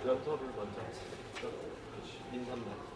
연서를 먼저 인사만.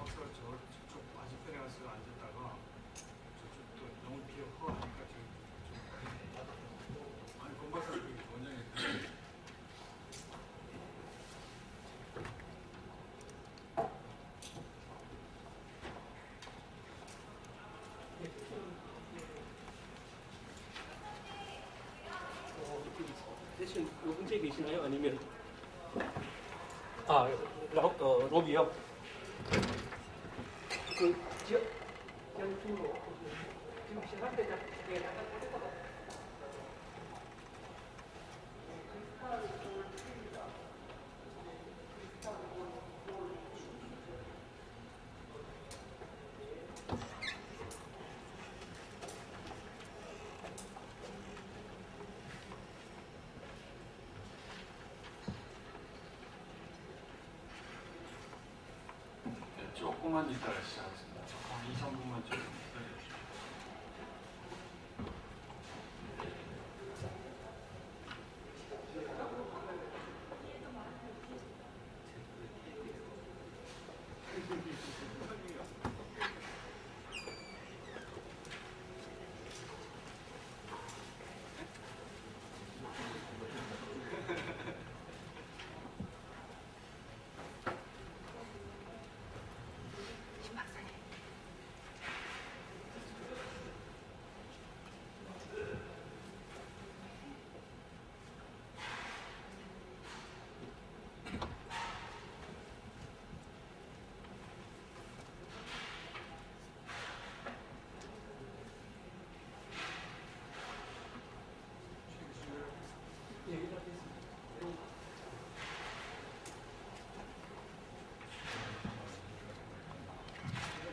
저쪽 반대편에 가서 앉았다가 저쪽도 너무 비어 하니까 아니 권박사 원장님 대신 요 근처에 계시나요? 아니면 로비요? 그 지역 연수로 지금 시간대가 조금만 이따가 시작하겠습니다. 조금 2, 3분만 좀 기다려주십시오.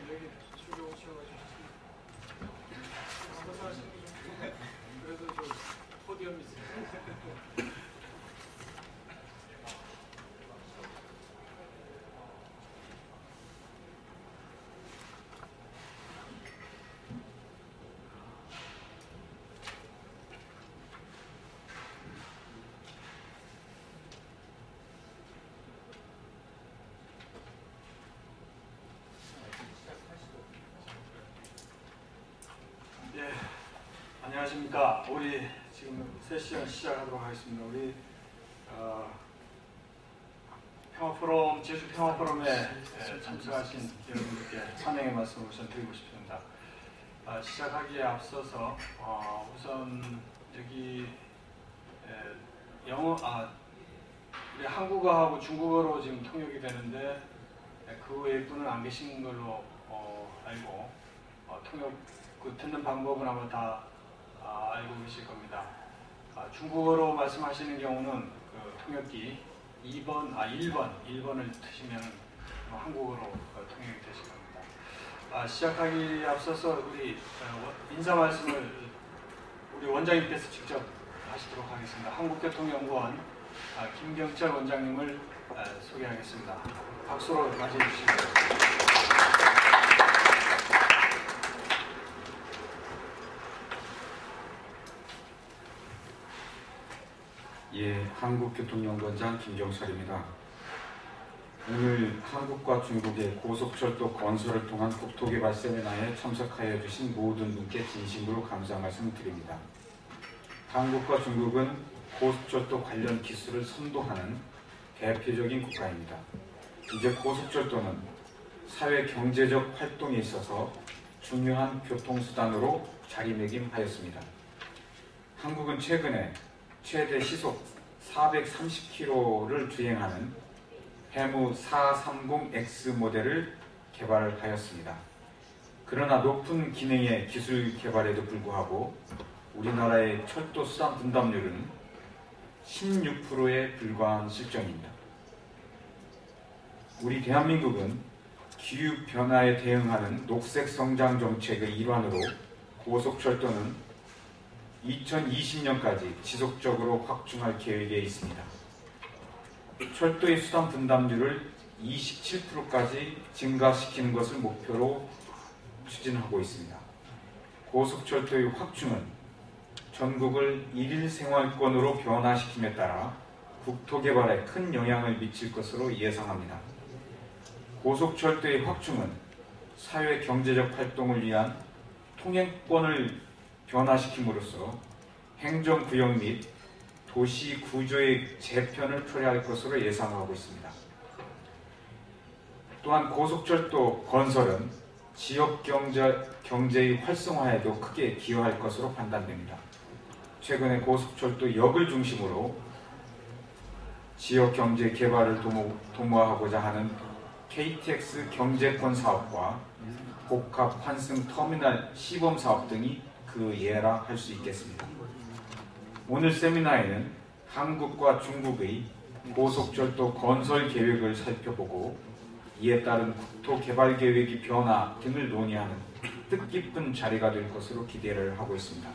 여기 출교 오셔가지고 그래도 저 포디엄이 있어요. 예, 안녕하십니까. 우리 지금 세션 시작하도록 하겠습니다. 우리 평화포럼, 제주평화포럼에 참석하신 여러분들께 환영의 말씀을 우선 드리고 싶습니다. 시작하기에 앞서서 우선 여기 우리 한국어하고 중국어로 지금 통역이 되는데 그 외의 분은 안 계신 걸로 알고 통역 듣는 방법은 아마 다 알고 계실 겁니다. 중국어로 말씀하시는 경우는 그 통역기 1번을 드시면 한국어로 통역이 되실 겁니다. 시작하기에 앞서서 우리 인사 말씀을 우리 원장님께서 직접 하시도록 하겠습니다. 한국교통연구원 김경철 원장님을 소개하겠습니다. 박수로 맞이해 주시기 바랍니다. 예, 한국교통연구원장 김경철입니다. 오늘 한국과 중국의 고속철도 건설을 통한 국토개발 세미나에 참석하여 주신 모든 분께 진심으로 감사 말씀드립니다. 한국과 중국은 고속철도 관련 기술을 선도하는 대표적인 국가입니다. 이제 고속철도는 사회 경제적 활동에 있어서 중요한 교통수단으로 자리매김하였습니다. 한국은 최근에 최대 시속 430km를 주행하는 해무 430X 모델을 개발하였습니다. 그러나 높은 기능의 기술 개발에도 불구하고 우리나라의 철도 수단 분담률은 16%에 불과한 실정입니다. 우리 대한민국은 기후변화에 대응하는 녹색 성장 정책의 일환으로 고속철도는 2020년까지 지속적으로 확충할 계획에 있습니다. 철도의 수단 분담률을 27%까지 증가시키는 것을 목표로 추진하고 있습니다. 고속철도의 확충은 전국을 일일 생활권으로 변화시킴에 따라 국토개발에 큰 영향을 미칠 것으로 예상합니다. 고속철도의 확충은 사회 경제적 활동을 위한 통행권을 변화시킴으로써 행정구역 및 도시 구조의 재편을 초래할 것으로 예상하고 있습니다. 또한 고속철도 건설은 지역 경제의 활성화에도 크게 기여할 것으로 판단됩니다. 최근에 고속철도 역을 중심으로 지역 경제 개발을 도모하고자 하는 KTX 경제권 사업과 복합 환승 터미널 시범 사업 등이 그 예라 할 수 있겠습니다. 오늘 세미나에는 한국과 중국의 고속철도 건설 계획을 살펴보고 이에 따른 국토 개발 계획의 변화 등을 논의하는 뜻깊은 자리가 될 것으로 기대를 하고 있습니다.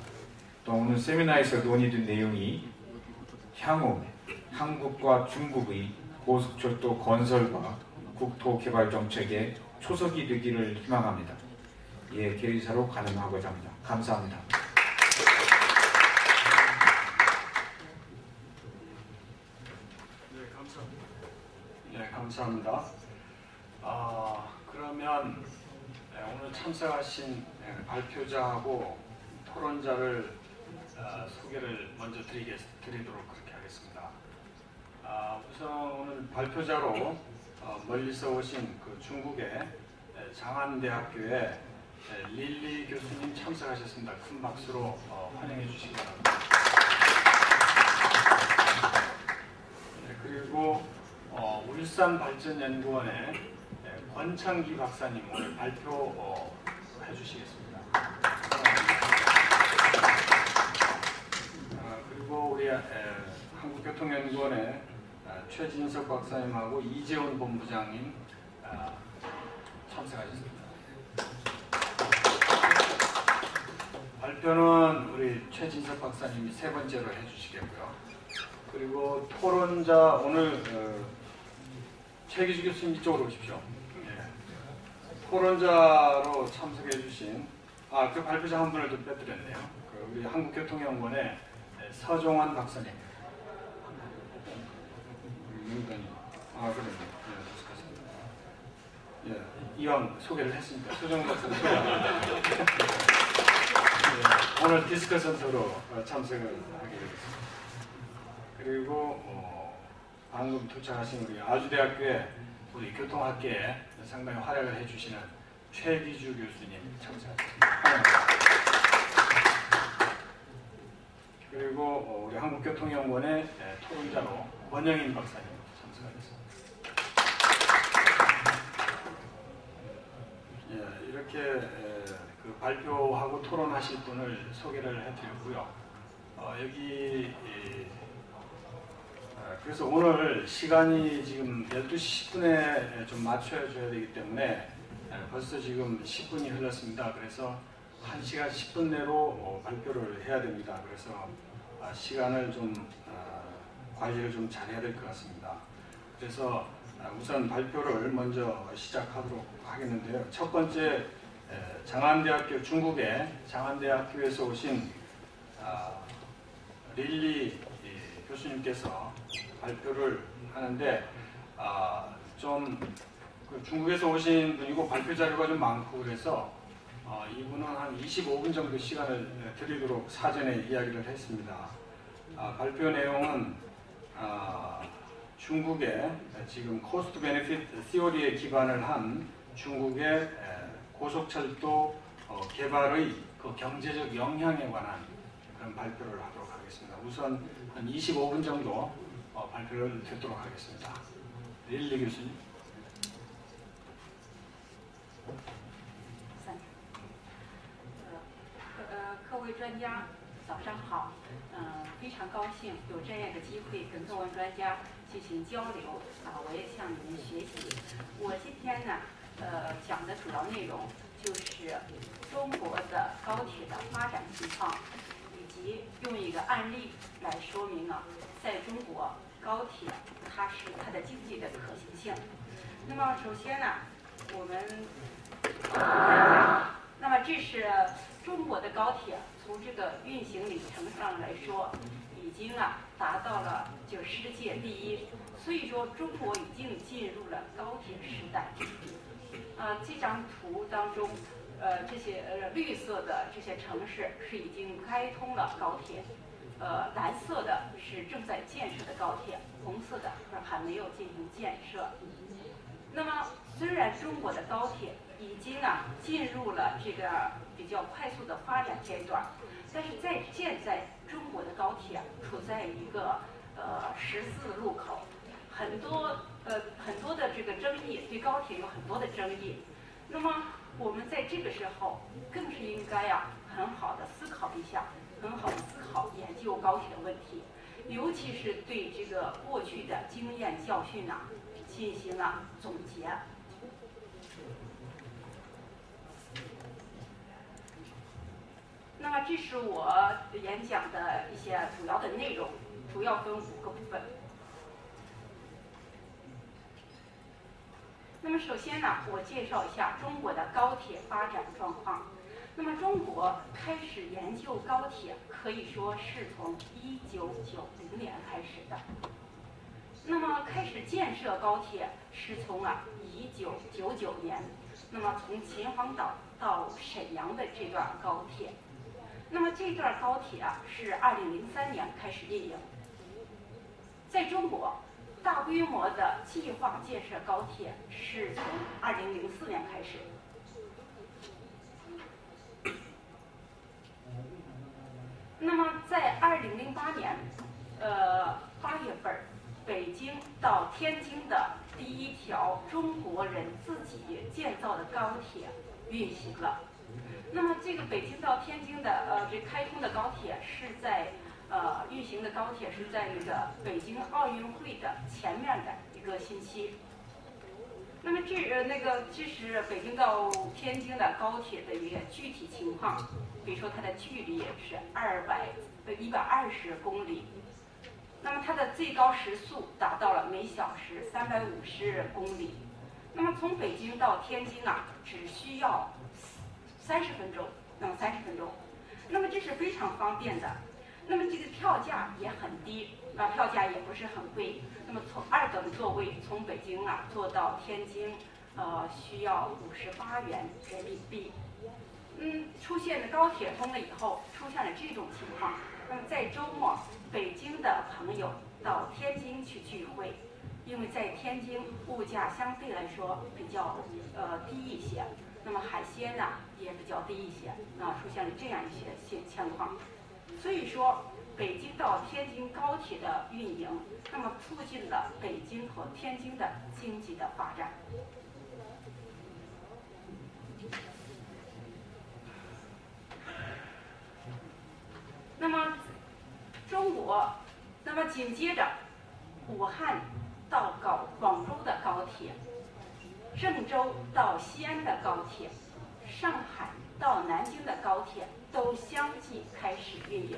또 오늘 세미나에서 논의된 내용이 향후 한국과 중국의 고속철도 건설과 국토 개발 정책의 초석이 되기를 희망합니다. 예, 개의사로 가능하고자 합니다. 감사합니다. 네, 감사합니다. 그러면 오늘 참석하신 발표자하고 토론자를 소개를 먼저 드리도록 그렇게 하겠습니다. 우선 오늘 발표자로 멀리서 오신 그 중국의 장안대학교의 릴리 교수님 참석하셨습니다. 큰 박수로 환영해 주시기 바랍니다. 네, 그리고 울산발전연구원의 권창기 박사님 오늘 발표해 주시겠습니다. 그리고 우리 한국교통연구원의 최진석 박사님하고 이재훈 본부장님 참석하셨습니다. 발표는 우리 최진석 박사님이 세 번째로 해주시겠고요. 그리고 토론자 오늘 최기주 교수님 이쪽으로 오십시오. 예. 토론자로 참석해주신 그 발표자 한 분을 좀 빼드렸네요. 우리 한국교통연구원의 서종환 박사님. 그래요. 예, 이왕 소개를 했으니까 서종환 박사님 소개합니다. 예, 오늘 디스커션으로 참석을 하게 되겠습니다. 그리고 방금 도착하신 우리 아주대학교의 우리 교통학계에 상당히 활약을 해주시는 최기주 교수님 참석하셨습니다. 환영합니다. 그리고 우리 한국교통연구원의 토론자로 원영인 박사님 참석하셨습니다. 예, 이렇게 그 발표하고 토론하실 분을 소개를 해드렸고요. 여기 그래서 오늘 시간이 지금 12시 10분에 좀 맞춰줘야 되기 때문에 벌써 지금 10분이 흘렀습니다. 그래서 1시간 10분 내로 발표를 해야 됩니다. 그래서 시간을 좀 관리를 좀 잘해야 될 것 같습니다. 그래서 우선 발표를 먼저 시작하도록 하겠는데요. 첫 번째 장안대학교 중국의 장안대학교에서 오신 릴리 교수님께서 발표를 하는데 좀 중국에서 오신 분이고 발표 자료가 좀 많고 그래서 이분은 한 25분 정도 시간을 드리도록 사전에 이야기를 했습니다. 발표 내용은 중국의 지금 코스트 베네핏 시오리에 기반을 한 중국의 고속철도 개발의 그 경제적 영향에 관한 그런 발표를 하도록 하겠습니다. 우선 한 25분 정도 발표를 듣도록 하겠습니다. 릴리 교수님. 各位专家，早上好。非常高兴有这样的机会跟各位专家进行交流我也向你们学习。我今天呢，讲的主要内容就是中国的高铁的发展情况，以及用一个案例来说明在中国高铁它的经济的可行性。那么首先呢，我们那么这是中国的高铁从这个运行里程上来说，已经达到了就世界第一，所以说中国已经进入了高铁时代。这张图当中，这些绿色的这些城市是已经开通了高铁，蓝色的是正在建设的高铁，红色的是还没有进行建设。那么虽然中国的高铁已经进入了这个比较快速的发展阶段，但是现在中国的高铁处在一个14路口，很多的这个争议，对高铁有很多的争议。那么我们在这个时候更是应该很好的思考一下，很好的思考研究高铁的问题，尤其是对这个过去的经验教训进行总结。那么这是我演讲的一些主要的内容，主要分5个部分。那么首先呢，我介绍一下中国的高铁发展状况。那么中国开始研究高铁，可以说是从1990年开始的。那么开始建设高铁是从1999年，那么从秦皇岛到沈阳的这段高铁。那么这段高铁是2003年开始运营。在中国，大规模的计划建设高铁是从2004年开始。那么在2008年，8月份，北京到天津的第一条中国人自己建造的高铁运行了。那么这个北京到天津的这开通的高铁是在运行的高铁是在那个北京奥运会的前面的一个星期。那么这是北京到天津的高铁的一个具体情况，比如说它的距离是120公里，那么它的最高时速达到了每小时350公里。那么从北京到天津只需要30分钟，30分钟，那么这是非常方便的。那么这个票价也很低，票价也不是很贵。那么从2等座位从北京坐到天津，需要58元人民币。出现了高铁通了以后，出现了这种情况。那么在周末，北京的朋友到天津去聚会，因为在天津物价相对来说比较低一些。那么海鲜也比较低一些，出现了这样一些情况。所以说，北京到天津高铁的运营，那么促进了北京和天津的经济的发展。那么中国，那么紧接着，武汉到广州的高铁。郑州到西安的高铁，上海到南京的高铁都相继开始运营。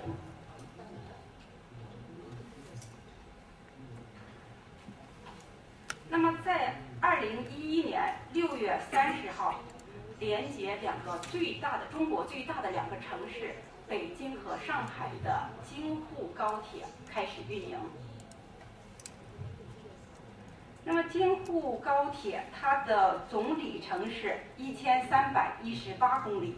那么在2011年6月30号，连接中国最大的两个城市北京和上海的京沪高铁开始运营。那么京沪高铁它的总里程是1318公里，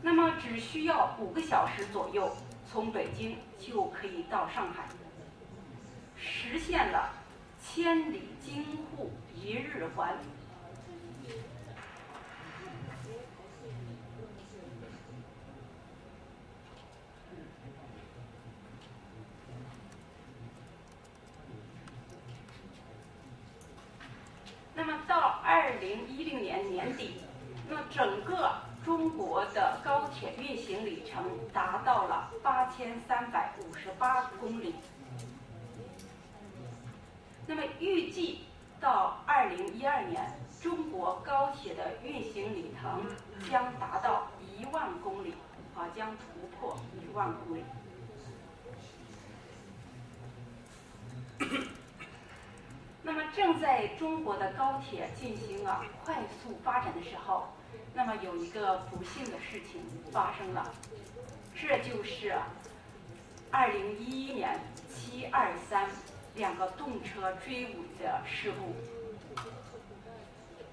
那么只需要5个小时左右，从北京就可以到上海，实现了千里京沪一日环。那么到2010年年底，那么整个中国的高铁运行里程达到了8358公里。那么预计到2012年，中国高铁的运行里程将达到1万公里，将突破1万公里。那么正在中国的高铁进行快速发展的时候，那么有一个不幸的事情发生了，这就是2011年723两个动车追尾的事故。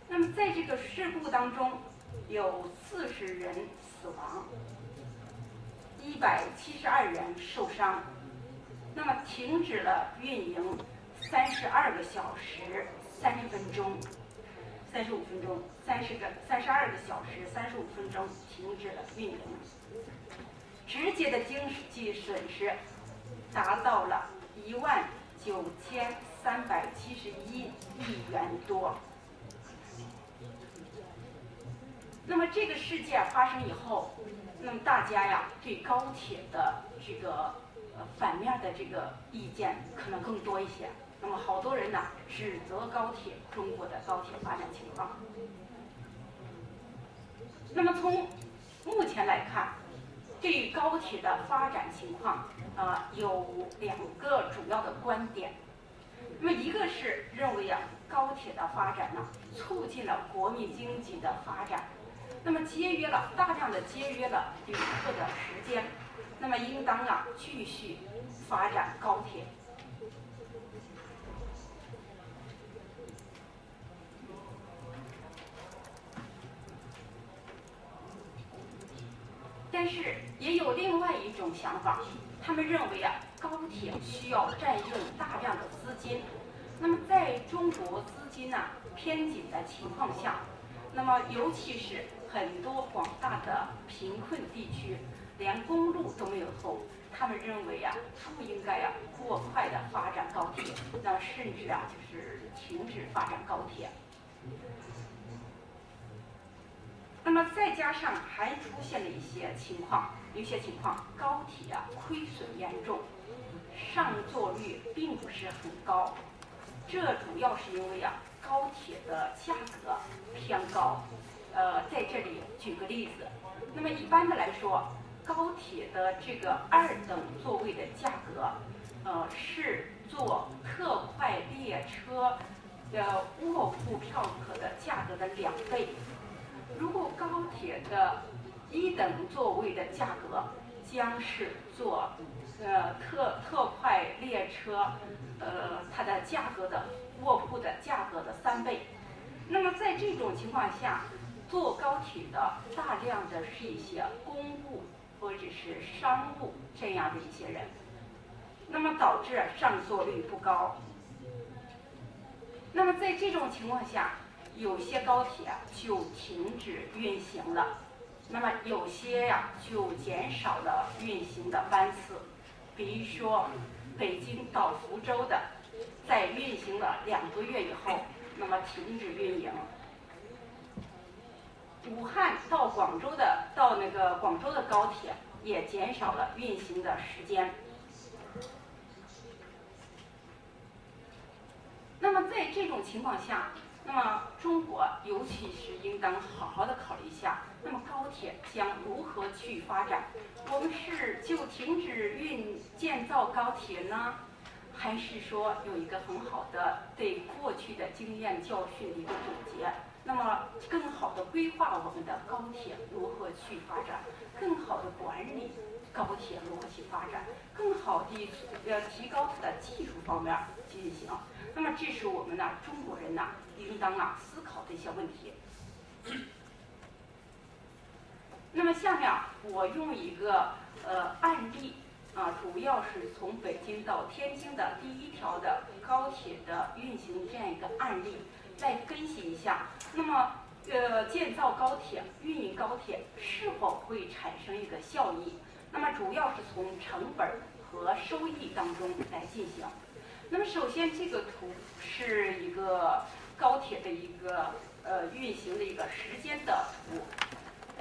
那么在这个事故当中，有40人死亡，172人受伤，那么停止了运营32个小时30分钟，35分钟，32个小时35分钟停止了运营，直接的经济损失达到了19371亿元多。那么这个事件发生以后，那么大家对高铁的这个反面的这个意见可能更多一些。那么好多人指责中国的高铁发展情况。那么从目前来看，对于高铁的发展情况，有2个主要的观点。那么一个是认为高铁的发展促进了国民经济的发展，那么大量的节约了旅客的时间，那么应当继续发展高铁。但是也有另外一种想法，他们认为高铁需要占用大量的资金。那么在中国资金偏紧的情况下，那么尤其是很多广大的贫困地区，连公路都没有后，他们认为不应该过快的发展高铁，那么甚至就是停止发展高铁。那么再加上还出现了有些情况，高铁亏损严重，上座率并不是很高，这主要是因为高铁的价格偏高。在这里举个例子，那么一般的来说，高铁的这个2等座位的价格，是坐特快列车的卧铺票壳的价格的2倍。如果高铁的1等座位的价格将是坐特快列车它的价格的卧铺的价格的3倍。那么在这种情况下，坐高铁的大量的是一些公务或者是商务这样的一些人，那么导致上座率不高。那么在这种情况下，有些高铁就停止运行了，那么有些就减少了运行的班次。比如说北京到福州的，在运行了2个月以后，那么停止运营。武汉到广州的广州的高铁也减少了运行的时间。那么在这种情况下，那么中国尤其是应当好好的考虑一下，那么高铁将如何去发展？我们是就停止建造高铁呢，还是说有一个很好的对过去的经验教训的一个总结？那么更好的规划我们的高铁如何去发展，更好的管理高铁如何去发展，更好的提高它的技术方面进行。那么这是我们呢中国人呢应当思考的一些问题。那么下面我用一个案例主要是从北京到天津的第一条的高铁的运行这样一个案例来分析一下。那么建造高铁、运营高铁是否会产生一个效益？那么主要是从成本和收益当中来进行。那么首先这个图是一个高铁的一个运行的一个时间的图。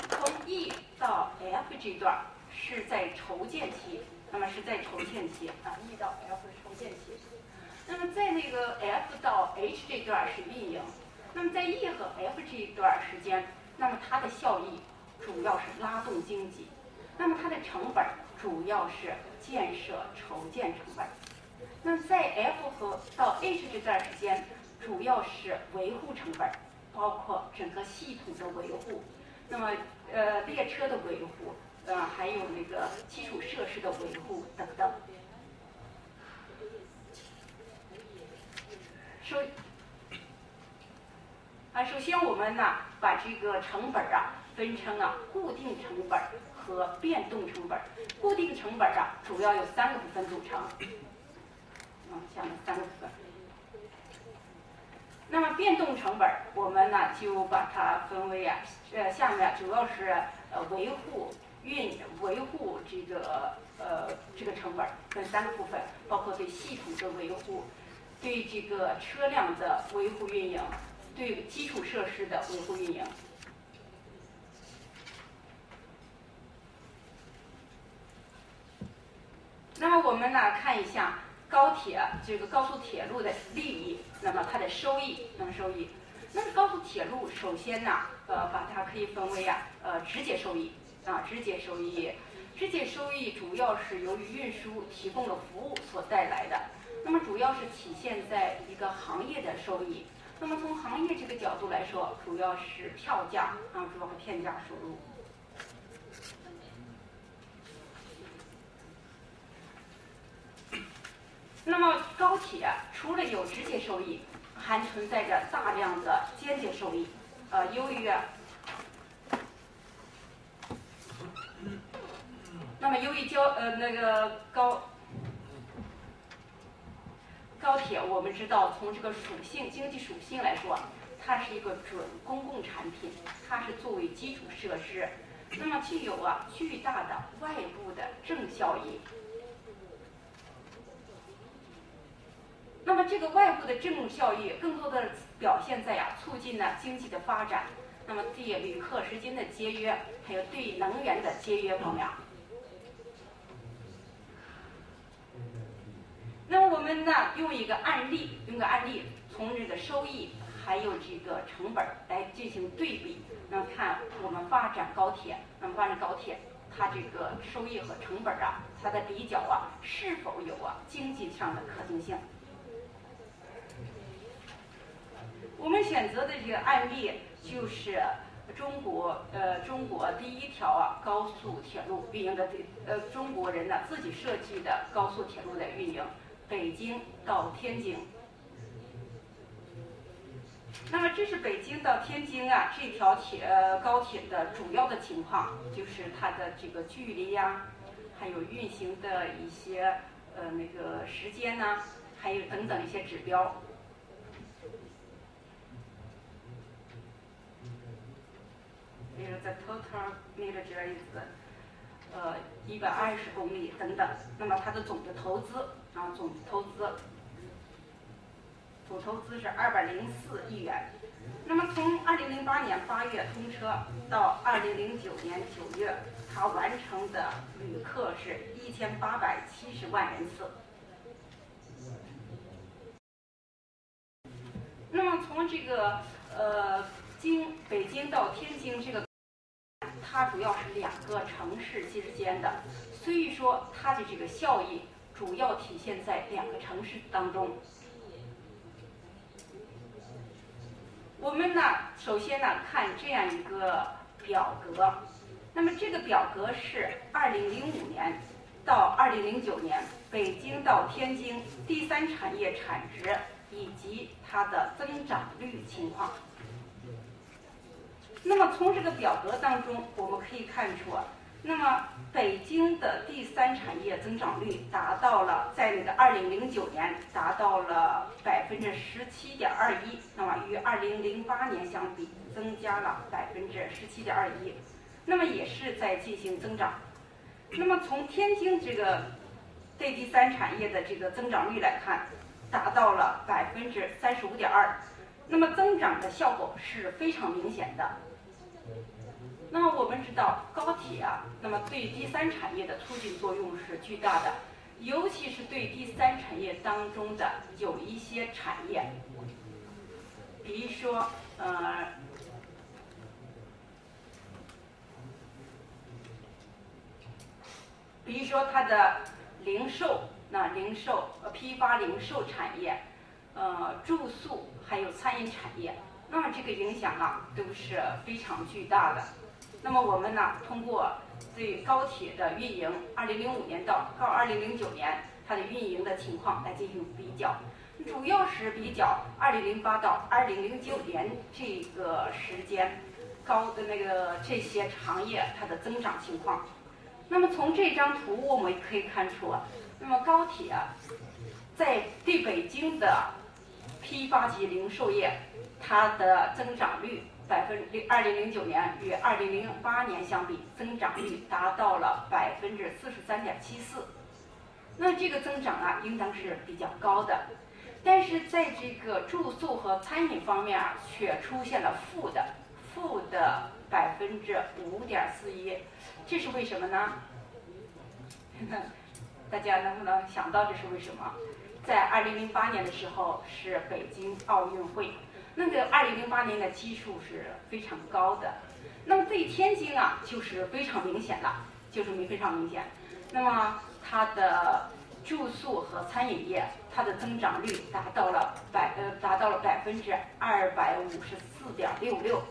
从 E 到 F 这段是在筹建期，那么是在筹建期E 到 F 是筹建期。那么在那个 F 到 H 这段是运营。那么在 E 和 F 这一段时间，那么它的效益主要是拉动经济，那么它的成本主要是建设筹建成本。那么在 F 和到 H 这段时间，主要是维护成本，包括整个系统的维护。那么列车的维护，还有那个基础设施的维护等等。首先我们呢把这个成本分成固定成本和变动成本。固定成本主要有3个部分组成。下面3个部分。那么变动成本，我们呢就把它分为下面主要是维护这个成本分3个部分，包括对系统的维护，对这个车辆的维护运营，对基础设施的维护运营。那么我们呢看一下高铁这个高速铁路的利益，那么它的收益，那么高速铁路首先呢把它可以分为直接收益直接收益主要是由于运输提供的服务所带来的，那么主要是体现在一个行业的收益。那么从行业这个角度来说，主要是票价主要是片价收入。那么高铁除了有直接收益，还存在着大量的间接收益。由于高铁，我们知道从这个经济属性来说，它是一个准公共产品，它是作为基础设施，那么具有巨大的外部的正效益。那么这个外部的正效益更多的表现在促进经济的发展，那么对旅客时间的节约，还有对能源的节约方面。那么我们呢用一个案例，从这个收益还有这个成本来进行对比，那么看我们发展高铁，它这个收益和成本它的比较是否有经济上的可行性。我们选择的这个案例就是中国第一条高速铁路运营的中国人自己设计的高速铁路的运营，北京到天津。那么这是北京到天津这条高铁的主要的情况，就是它的这个距离还有运行的一些那个时间还有等等一些指标。The total mileage is 120公里等等。那么它的总的投资总投资是204亿元。那么从2008年8月通车到2009年9月，它完成的旅客是1870万人次。那么从这个北京到天津这个，它主要是2个城市之间的，所以说它的这个效益主要体现在2个城市当中。我们呢，首先呢看这样一个表格，那么这个表格是2005年到2009年北京到天津第3产业产值以及它的增长率情况。那么从这个表格当中，我们可以看出那么北京的第3产业增长率达到了，在那个2009年达到了17.21%，那么与2008年相比增加了17.21%，那么也是在进行增长。那么从天津这个对第3产业的这个增长率来看，达到了35.2%，那么增长的效果是非常明显的。那么我们知道高铁那么对第3产业的促进作用是巨大的，尤其是对第3产业当中的有一些产业，比如说它的零售，批发零售产业，住宿还有餐饮产业，那么这个影响都是非常巨大的。那么我们呢，通过对高铁的运营，2005年到2009年它的运营的情况来进行比较，主要是比较2008到2009年这个时间这些行业它的增长情况。那么从这张图我们可以看出那么高铁在对北京的批发及零售业，它的增长率2009年与2008年相比，增长率达到了43.74%。那这个增长应当是比较高的，但是在这个住宿和餐饮方面却出现了负的5.41%，这是为什么呢？大家能不能想到这是为什么？在2008年的时候是北京奥运会，那个2008年的基数是非常高的。那么对天津就是非常明显了，非常明显。那么它的住宿和餐饮业，它的增长率达到了254.66%。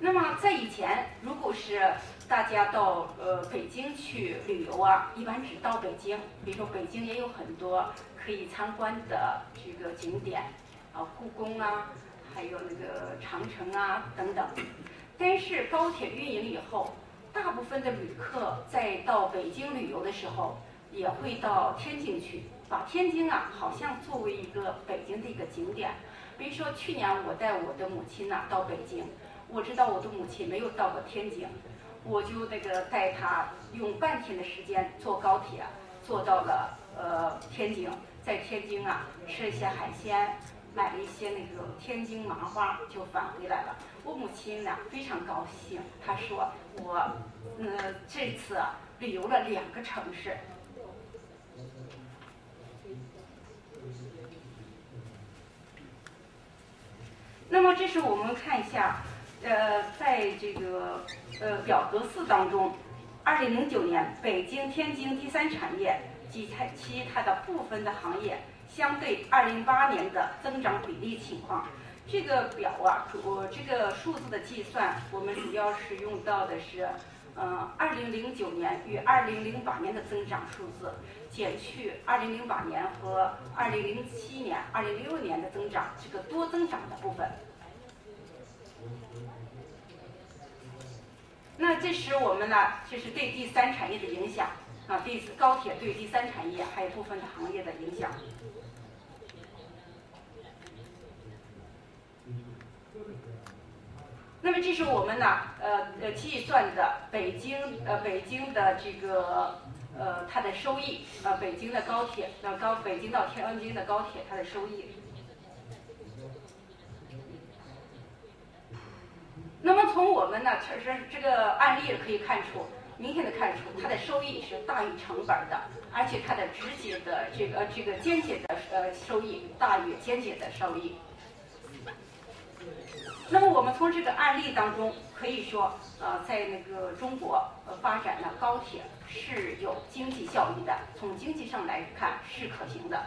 那么在以前，如果是大家到北京去旅游一般只到北京，比如说北京也有很多可以参观的这个景点，故宫还有那个长城等等。但是高铁运营以后，大部分的旅客在到北京旅游的时候，也会到天津去，把天津好像作为一个北京的一个景点。比如说去年我带我的母亲到北京，我知道我的母亲没有到过天津，我就带她用半天的时间坐高铁，坐到了天津，在天津吃了一些海鲜，买了一些那个天津麻花，就返回来了。我母亲非常高兴，她说我这次旅游了2个城市。那么这是我们看一下，在这个表格4当中，2009年北京、天津第3产业及其他的部分的行业相对2008年的增长比例情况。这个表这个数字的计算，我们主要是用到的是2009年与2008年的增长数字，减去2008年和2007年、2006年的增长，这个多增长的部分。那这时我们这是对第3产业的影响高铁对第3产业还有部分的行业的影响。那么这是我们计算的北京的这个它的收益北京的高铁北京到天津的高铁它的收益。那么从我们这个案例可以看出，明显的看出它的收益是大于成本的，而且它的直接的这个间接的收益大于间接的收益。那么我们从这个案例当中可以说，在那个中国发展的高铁是有经济效益的，从经济上来看是可行的。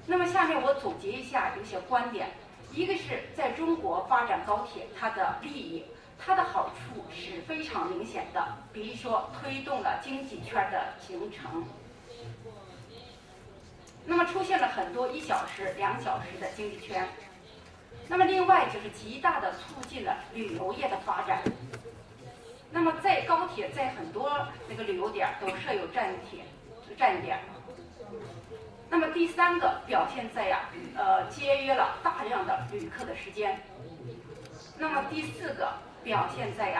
那么下面我总结一下有些观点，一个是在中国发展高铁，它的利益、它的好处是非常明显的，比如说推动了经济圈的形成。那么出现了很多1小时、2小时的经济圈。那么另外就是极大的促进了旅游业的发展。那么在高铁在很多那个旅游点都设有站点。那么第3个表现在节约了大量的旅客的时间。那么第4个表现在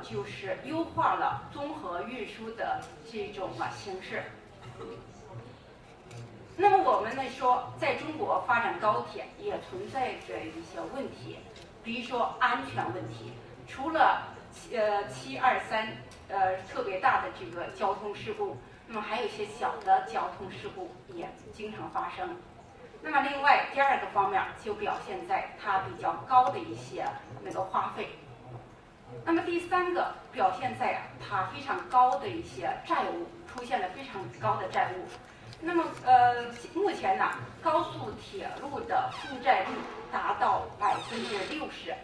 就是优化了综合运输的这种形式。那么我们呢说，在中国发展高铁也存在着一些问题，比如说安全问题。除了723特别大的这个交通事故，那么还有一些小的交通事故也经常发生。那么另外第2个方面就表现在它比较高的一些那个花费。那么第3个表现在它非常高的一些债务，出现了非常高的债务。那么目前呢，高速铁路的负债率达到60%。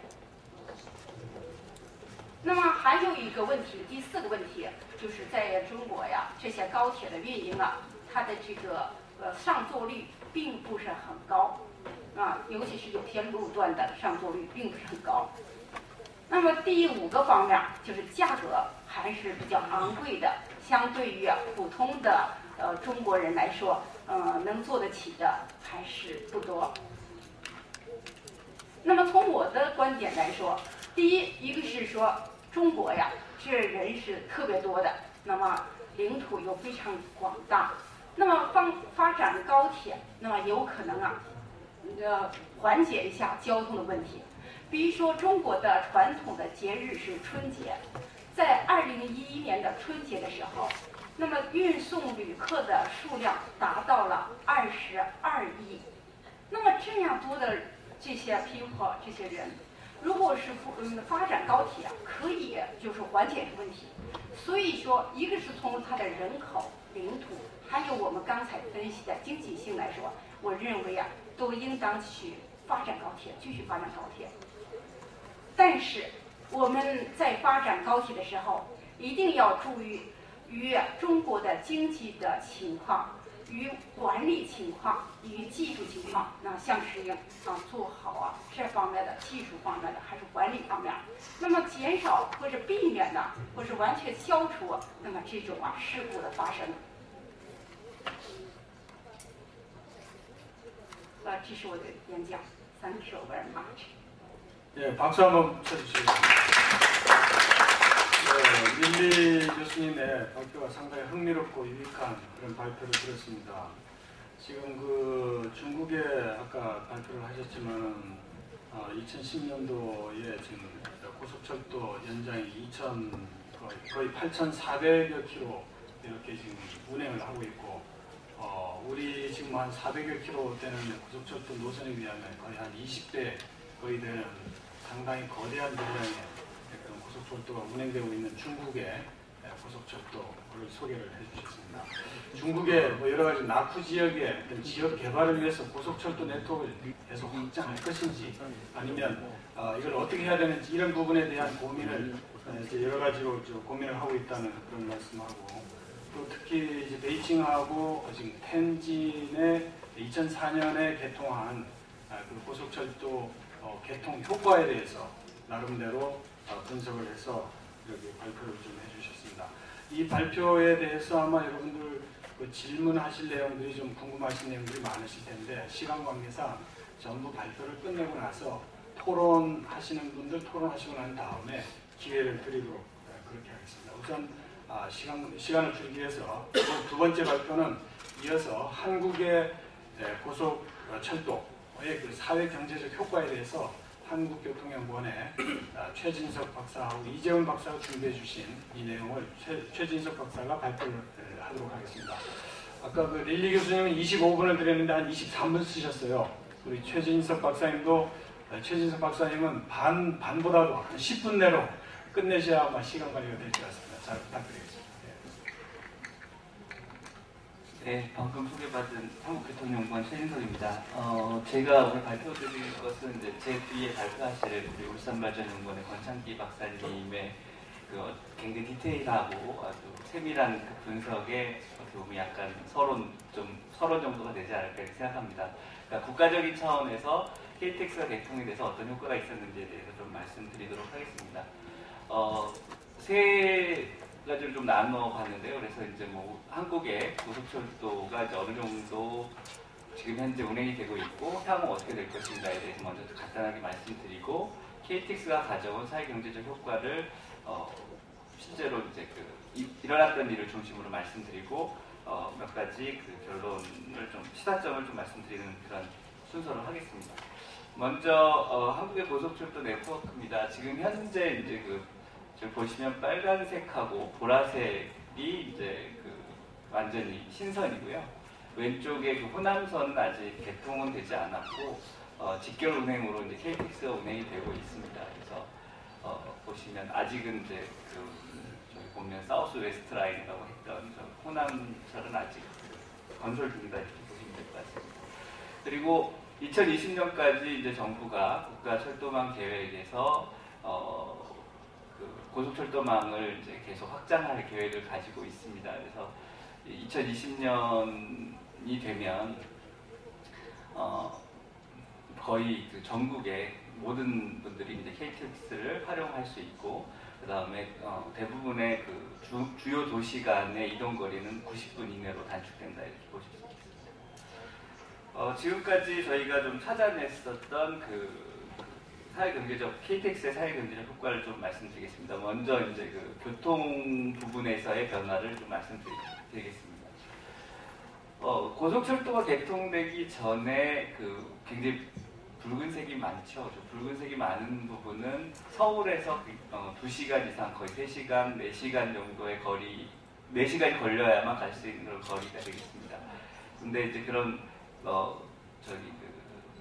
那么还有一个问题，第4个问题就是在中国这些高铁的运营它的这个上座率并不是很高尤其是有些路段的上座率并不是很高。那么第5个方面就是价格还是比较昂贵的，相对于普通的中国人来说，能做得起的还是不多。那么从我的观点来说，第一个是说中国这人是特别多的，那么领土又非常广大，那么发展高铁，那么有可能缓解一下交通的问题。比如说中国的传统的节日是春节，在2011年的春节的时候，那么运送旅客的数量达到了22亿。那么这样多的这些 people 这些人，如果是发展高铁，可以就是缓解这个问题。所以说，一个是从它的人口、领土，还有我们刚才分析的经济性来说，我认为都应当去发展高铁，继续发展高铁。但是我们在发展高铁的时候，一定要注意与中国的经济的情况、与管理情况、与技术情况相适应做好这方面的技术方面的还是管理方面，那么减少或者避免或是完全消除那么这种事故的发生。这是我的演讲。Thank you very much. 예, 박수 한번 쳐주시겠습니다. 릴리 교수님의 발표가 상당히 흥미롭고 유익한 그런 발표를 들었습니다. 지금 중국에 아까 발표를 하셨지만 2010년도에 지금 고속철도 연장이 거의 8,400여 킬로 이렇게 지금 운행을 하고 있고, 우리 지금 한 400여 킬로 되는 고속철도 노선에 비하면 거의 한 20배 거의 되는 상당히 거대한 분량의 그런 고속철도가 운행되고 있는 중국의 고속철도를 소개를 해주셨습니다. 중국의 여러 가지 낙후 지역의 지역 개발을 위해서 고속철도 네트워크를 계속 확장할 것인지, 아니면 이걸 어떻게 해야 되는지 이런 부분에 대한 고민을 이제 여러 가지로 고민을 하고 있다는 그런 말씀하고, 또 특히 이제 베이징하고 지금 텐진에 2004년에 개통한 그 고속철도 개통 효과에 대해서 나름대로 분석을 해서 이렇게 발표를 좀 해주셨습니다. 이 발표에 대해서 아마 여러분들 질문하실 내용들이 좀 궁금하신 내용들이 많으실 텐데, 시간 관계상 전부 발표를 끝내고 나서 토론하시는 분들 토론하시고 난 다음에 기회를 드리도록 그렇게 하겠습니다. 우선 시간을 줄이기 위해서 두 번째 발표는 이어서 한국의 고속철도의 그 사회경제적 효과에 대해서 한국교통연구원의 최진석 박사하고 이재훈 박사가 준비해 주신 이 내용을 최진석 박사가 발표를 하도록 하겠습니다. 아까 그 릴리 교수님은 25분을 드렸는데 한 23분 쓰셨어요. 우리 최진석 박사님도 최진석 박사님은 반보다도 한 10분 내로 끝내셔야 아마 시간 관리가 될 것 같습니다. 잘 부탁드리겠습니다. 네, 방금 소개받은 한국교통연구원 최진석입니다. 제가 오늘 발표드릴 것은 이제 제 뒤에 발표하실 우리 울산발전연구원의 권창기 박사님의 그 굉장히 디테일하고 아주 세밀한 그 분석에 어떻게 보면 약간 서론 정도가 되지 않을까 이렇게 생각합니다. 그러니까 국가적인 차원에서 KTX가 개통에 대해서 어떤 효과가 있었는지에 대해서 좀 말씀드리도록 하겠습니다. 세 가지를 좀 나눠 봤는데요. 그래서 이제 뭐 한국의 고속철도가 이제 어느 정도 지금 현재 운행이 되고 있고 향후 어떻게 될 것인가에 대해서 먼저 간단하게 말씀드리고 KTX가 가져온 사회경제적 효과를 실제로 이제 일어났던 일을 중심으로 말씀드리고 몇 가지 그 결론을 좀 시사점을 좀 말씀드리는 그런 순서로 하겠습니다. 먼저 한국의 고속철도 네트워크입니다. 지금 현재 이제 지금 보시면 빨간색하고 보라색이 이제 완전히 신선이고요. 왼쪽에 그 호남선은 아직 개통은 되지 않았고 직결 운행으로 이제 KTX가 운행이 되고 있습니다. 그래서 보시면 아직은 이제 저기 보면 사우스 웨스트 라인이라고 했던 호남철은 아직 건설 중이다 이렇게 보시면 될 것 같습니다. 그리고 2020년까지 이제 정부가 국가철도망 계획에서 고속철도망을 이제 계속 확장할 계획을 가지고 있습니다. 그래서 2020년이 되면 거의 전국의 모든 분들이 이제 KTX를 활용할 수 있고, 그 다음에 대부분의 주요 도시 간의 이동 거리는 90분 이내로 단축된다 이렇게 보실 수 있습니다. 지금까지 저희가 좀 찾아냈었던 KTX의 사회경제적 효과를 좀 말씀드리겠습니다. 먼저 이제 교통 부분에서의 변화를 좀 말씀드리겠습니다. 고속철도가 개통되기 전에 굉장히 붉은색이 많죠. 붉은색이 많은 부분은 서울에서 2시간 이상, 거의 3시간, 4시간 정도의 거리, 4시간이 걸려야만 갈 수 있는 그런 거리가 되겠습니다. 근데 이제 그런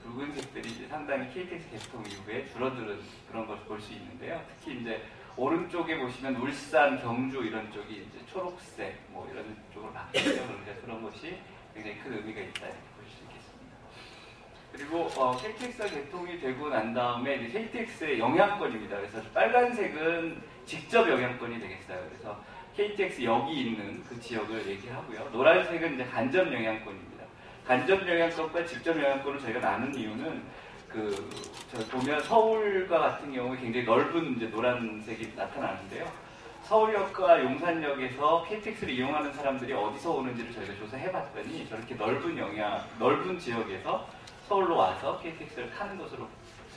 붉은색들이 이제 상당히 KTX 개통 이후에 줄어드는 그런 것을 볼 수 있는데요. 특히 이제 오른쪽에 보시면 울산, 경주 이런 쪽이 이제 초록색 뭐 이런 쪽으로 바뀌었죠. 그러니까 그런 것이 굉장히 큰 의미가 있다 이렇게 보실 수 있겠습니다. 그리고 KTX가 개통이 되고 난 다음에 이제 KTX의 영향권입니다. 그래서 빨간색은 직접 영향권이 되겠어요. 그래서 KTX 역이 있는 그 지역을 얘기하고요. 노란색은 이제 간접 영향권입니다. 간접 영향권과 직접 영향권을 저희가 나눈 이유는 저희 보면 서울과 같은 경우에 굉장히 넓은 이제 노란색이 나타나는데요. 서울역과 용산역에서 KTX를 이용하는 사람들이 어디서 오는지를 저희가 조사해봤더니 저렇게 넓은 지역에서 서울로 와서 KTX를 타는 것으로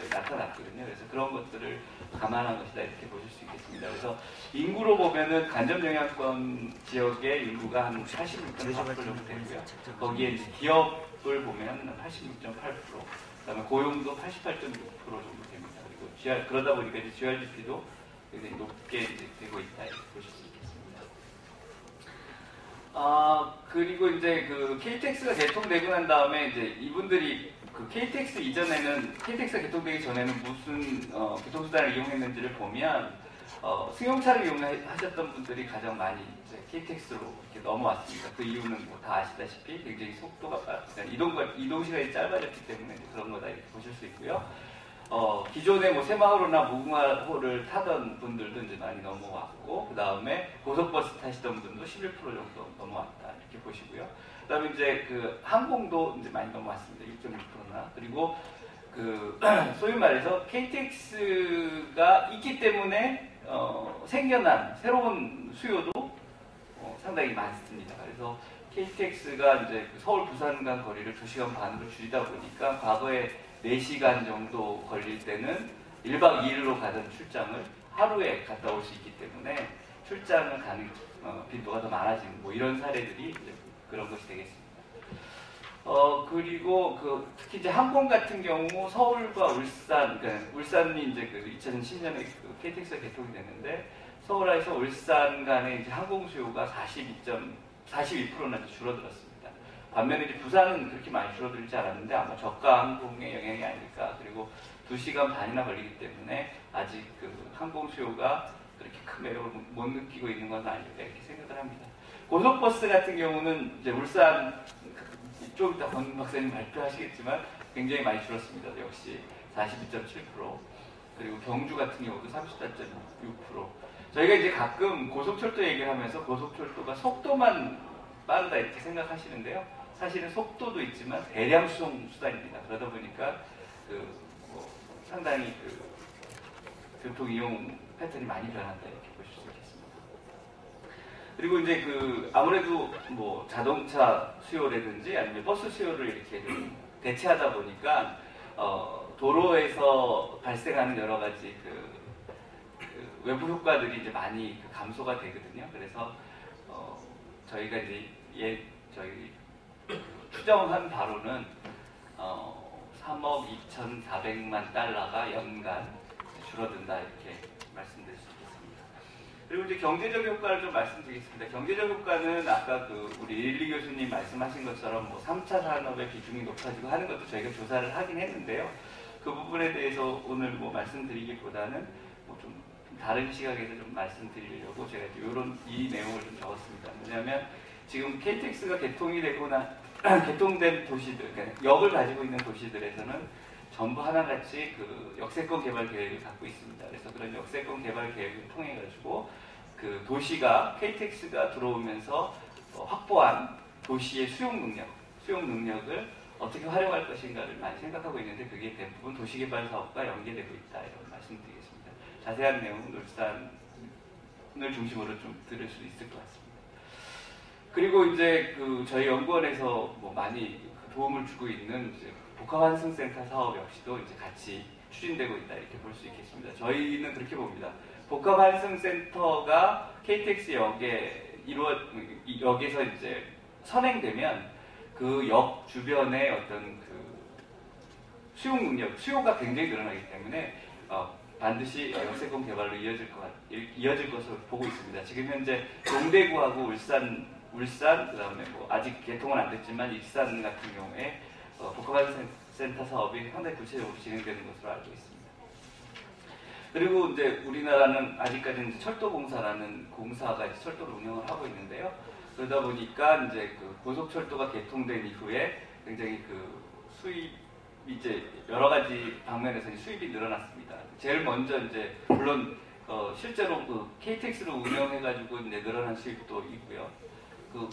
나타났거든요. 그래서 그런 것들을 감안한 것이다 이렇게 보실 수 있겠습니다. 그래서 인구로 보면은 간접 영향권 지역의 인구가 한 86.4% 정도 되고요. 거기에 이제 기업을 보면 86.8%, 그다음에 고용도 88.6% 정도 됩니다. 그리고 그러다 보니까 이제 GRDP도 굉장히 높게 이제 되고 있다 이렇게 보실 수 있겠습니다. 그리고 이제 KTX가 개통되고 난 다음에 이제 이분들이 KTX 이전에는, KTX가 개통되기 전에는 무슨 교통수단을 이용했는지를 보면 승용차를 이용하셨던 분들이 가장 많이 이제 KTX로 이렇게 넘어왔습니다. 그 이유는 뭐 다 아시다시피 굉장히 속도가 이동 시간이 짧아졌기 때문에 그런 거다 이렇게 보실 수 있고요. 기존에 뭐 새마을호나 무궁화호를 타던 분들도 이제 많이 넘어왔고, 그 다음에 고속버스 타시던 분도 11% 정도 넘어왔다 이렇게 보시고요. 그 다음에 이제 항공도 이제 많이 넘어왔습니다. 6.6%나. 그리고 소위 말해서 KTX가 있기 때문에 생겨난 새로운 수요도 상당히 많습니다. 그래서 KTX가 이제 서울 부산 간 거리를 2시간 반으로 줄이다 보니까 과거에 4시간 정도 걸릴 때는 1박 2일로 가던 출장을 하루에 갔다 올 수 있기 때문에 출장을 가는 빈도가 더 많아지는 뭐 이런 사례들이 이제 그런 것이 되겠습니다. 그리고 특히 이제 항공 같은 경우 서울과 울산, 그러니까 울산이 이제 2010년에 KTX가 개통이 됐는데 서울에서 울산 간의 이제 항공 수요가 42%나 줄어들었습니다. 반면에 이제 부산은 그렇게 많이 줄어들지 않았는데 아마 저가 항공의 영향이 아닐까. 그리고 2시간 반이나 걸리기 때문에 아직 그 항공 수요가 그렇게 큰 매력을 못 느끼고 있는 건 아닐까 이렇게 생각을 합니다. 고속버스 같은 경우는 이제 울산 좀 이따 권 박사님 발표하시겠지만 굉장히 많이 줄었습니다. 역시 42.7%. 그리고 경주 같은 경우도 34.6%. 저희가 이제 가끔 고속철도 얘기를 하면서 고속철도가 속도만 빠르다 이렇게 생각하시는데요. 사실은 속도도 있지만 대량 수송 수단입니다. 그러다 보니까 상당히 교통 이용 패턴이 많이 변한다 이렇게 보실 수 있겠습니다. 그리고 이제 아무래도 뭐 자동차 수요라든지 아니면 버스 수요를 이렇게 좀 대체하다 보니까 도로에서 발생하는 여러 가지 외부 효과들이 이제 많이 감소가 되거든요. 그래서 저희가 이제 저희 추정한 바로는 3억 2,400만 달러가 연간 줄어든다 이렇게 말씀드릴 수 있겠습니다. 그리고 이제 경제적 효과를 좀 말씀드리겠습니다. 경제적 효과는 아까 우리 릴리 교수님 말씀하신 것처럼 뭐 3차 산업의 비중이 높아지고 하는 것도 저희가 조사를 하긴 했는데요. 그 부분에 대해서 오늘 뭐 말씀드리기보다는 뭐 좀 다른 시각에서 좀 말씀드리려고 제가 이 내용을 좀 적었습니다. 왜냐하면 지금 KTX가 개통된 도시들, 그러니까 역을 가지고 있는 도시들에서는 전부 하나같이 역세권 개발 계획을 갖고 있습니다. 그래서 그런 역세권 개발 계획을 통해 가지고 도시가 KTX가 들어오면서 확보한 도시의 수용 능력을 어떻게 활용할 것인가를 많이 생각하고 있는데 그게 대부분 도시개발 사업과 연계되고 있다 이런 말씀드리겠습니다. 자세한 내용은 울산을 중심으로 좀 들을 수 있을 것 같습니다. 그리고 이제 저희 연구원에서 뭐 많이 도움을 주고 있는 이제 복합환승센터 사업 역시도 이제 같이 추진되고 있다 이렇게 볼 수 있겠습니다. 저희는 그렇게 봅니다. 복합환승센터가 KTX 역에서 이제 선행되면 그 역 주변의 어떤 수요가 굉장히 늘어나기 때문에 반드시 역세권 개발로 이어질 것으로 보고 있습니다. 지금 현재 동대구하고 울산 그다음에 뭐 아직 개통은 안 됐지만 익산 같은 경우에 복합환승센터 사업이 상당히 구체적으로 진행되는 것으로 알고 있습니다. 그리고 이제 우리나라는 아직까지는 이제 철도공사라는 공사가 이제 철도를 운영을 하고 있는데요. 그러다 보니까 이제 고속철도가 개통된 이후에 굉장히 수입이 이제 여러 가지 방면에서 수입이 늘어났습니다. 제일 먼저 이제 물론 실제로 KTX를 운영해가지고 이제 늘어난 수입도 있고요.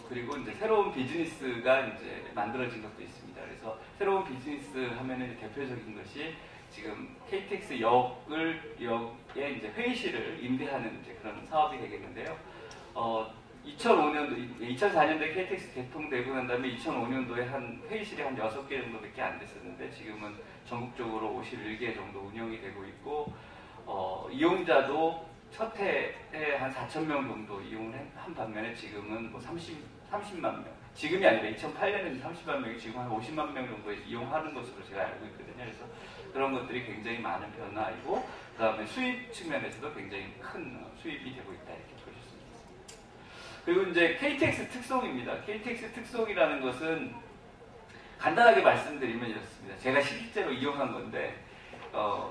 그리고 이제 새로운 비즈니스가 이제 만들어진 것도 있습니다. 그래서 새로운 비즈니스 하면은 대표적인 것이 지금 KTX 역에 이제 회의실을 임대하는 이제 그런 사업이 되겠는데요. 2004년도에 KTX 개통되고 난 다음에 2005년도에 한 회의실이 한 6개 정도밖에 안 됐었는데 지금은 전국적으로 51개 정도 운영이 되고 있고 이용자도 첫 해에 한 4,000명 정도 이용을 한 반면에 지금은 뭐 30만 명. 지금이 아니라 2008년에는 30만 명이 지금 한 50만 명 정도 이용하는 것으로 제가 알고 있거든요. 그래서 그런 것들이 굉장히 많은 변화이고 그다음에 수입 측면에서도 굉장히 큰 수입이 되고 있다 이렇게 보실 수 있습니다. 그리고 이제 KTX 특성입니다. KTX 특성이라는 것은 간단하게 말씀드리면 이렇습니다. 제가 실제로 이용한 건데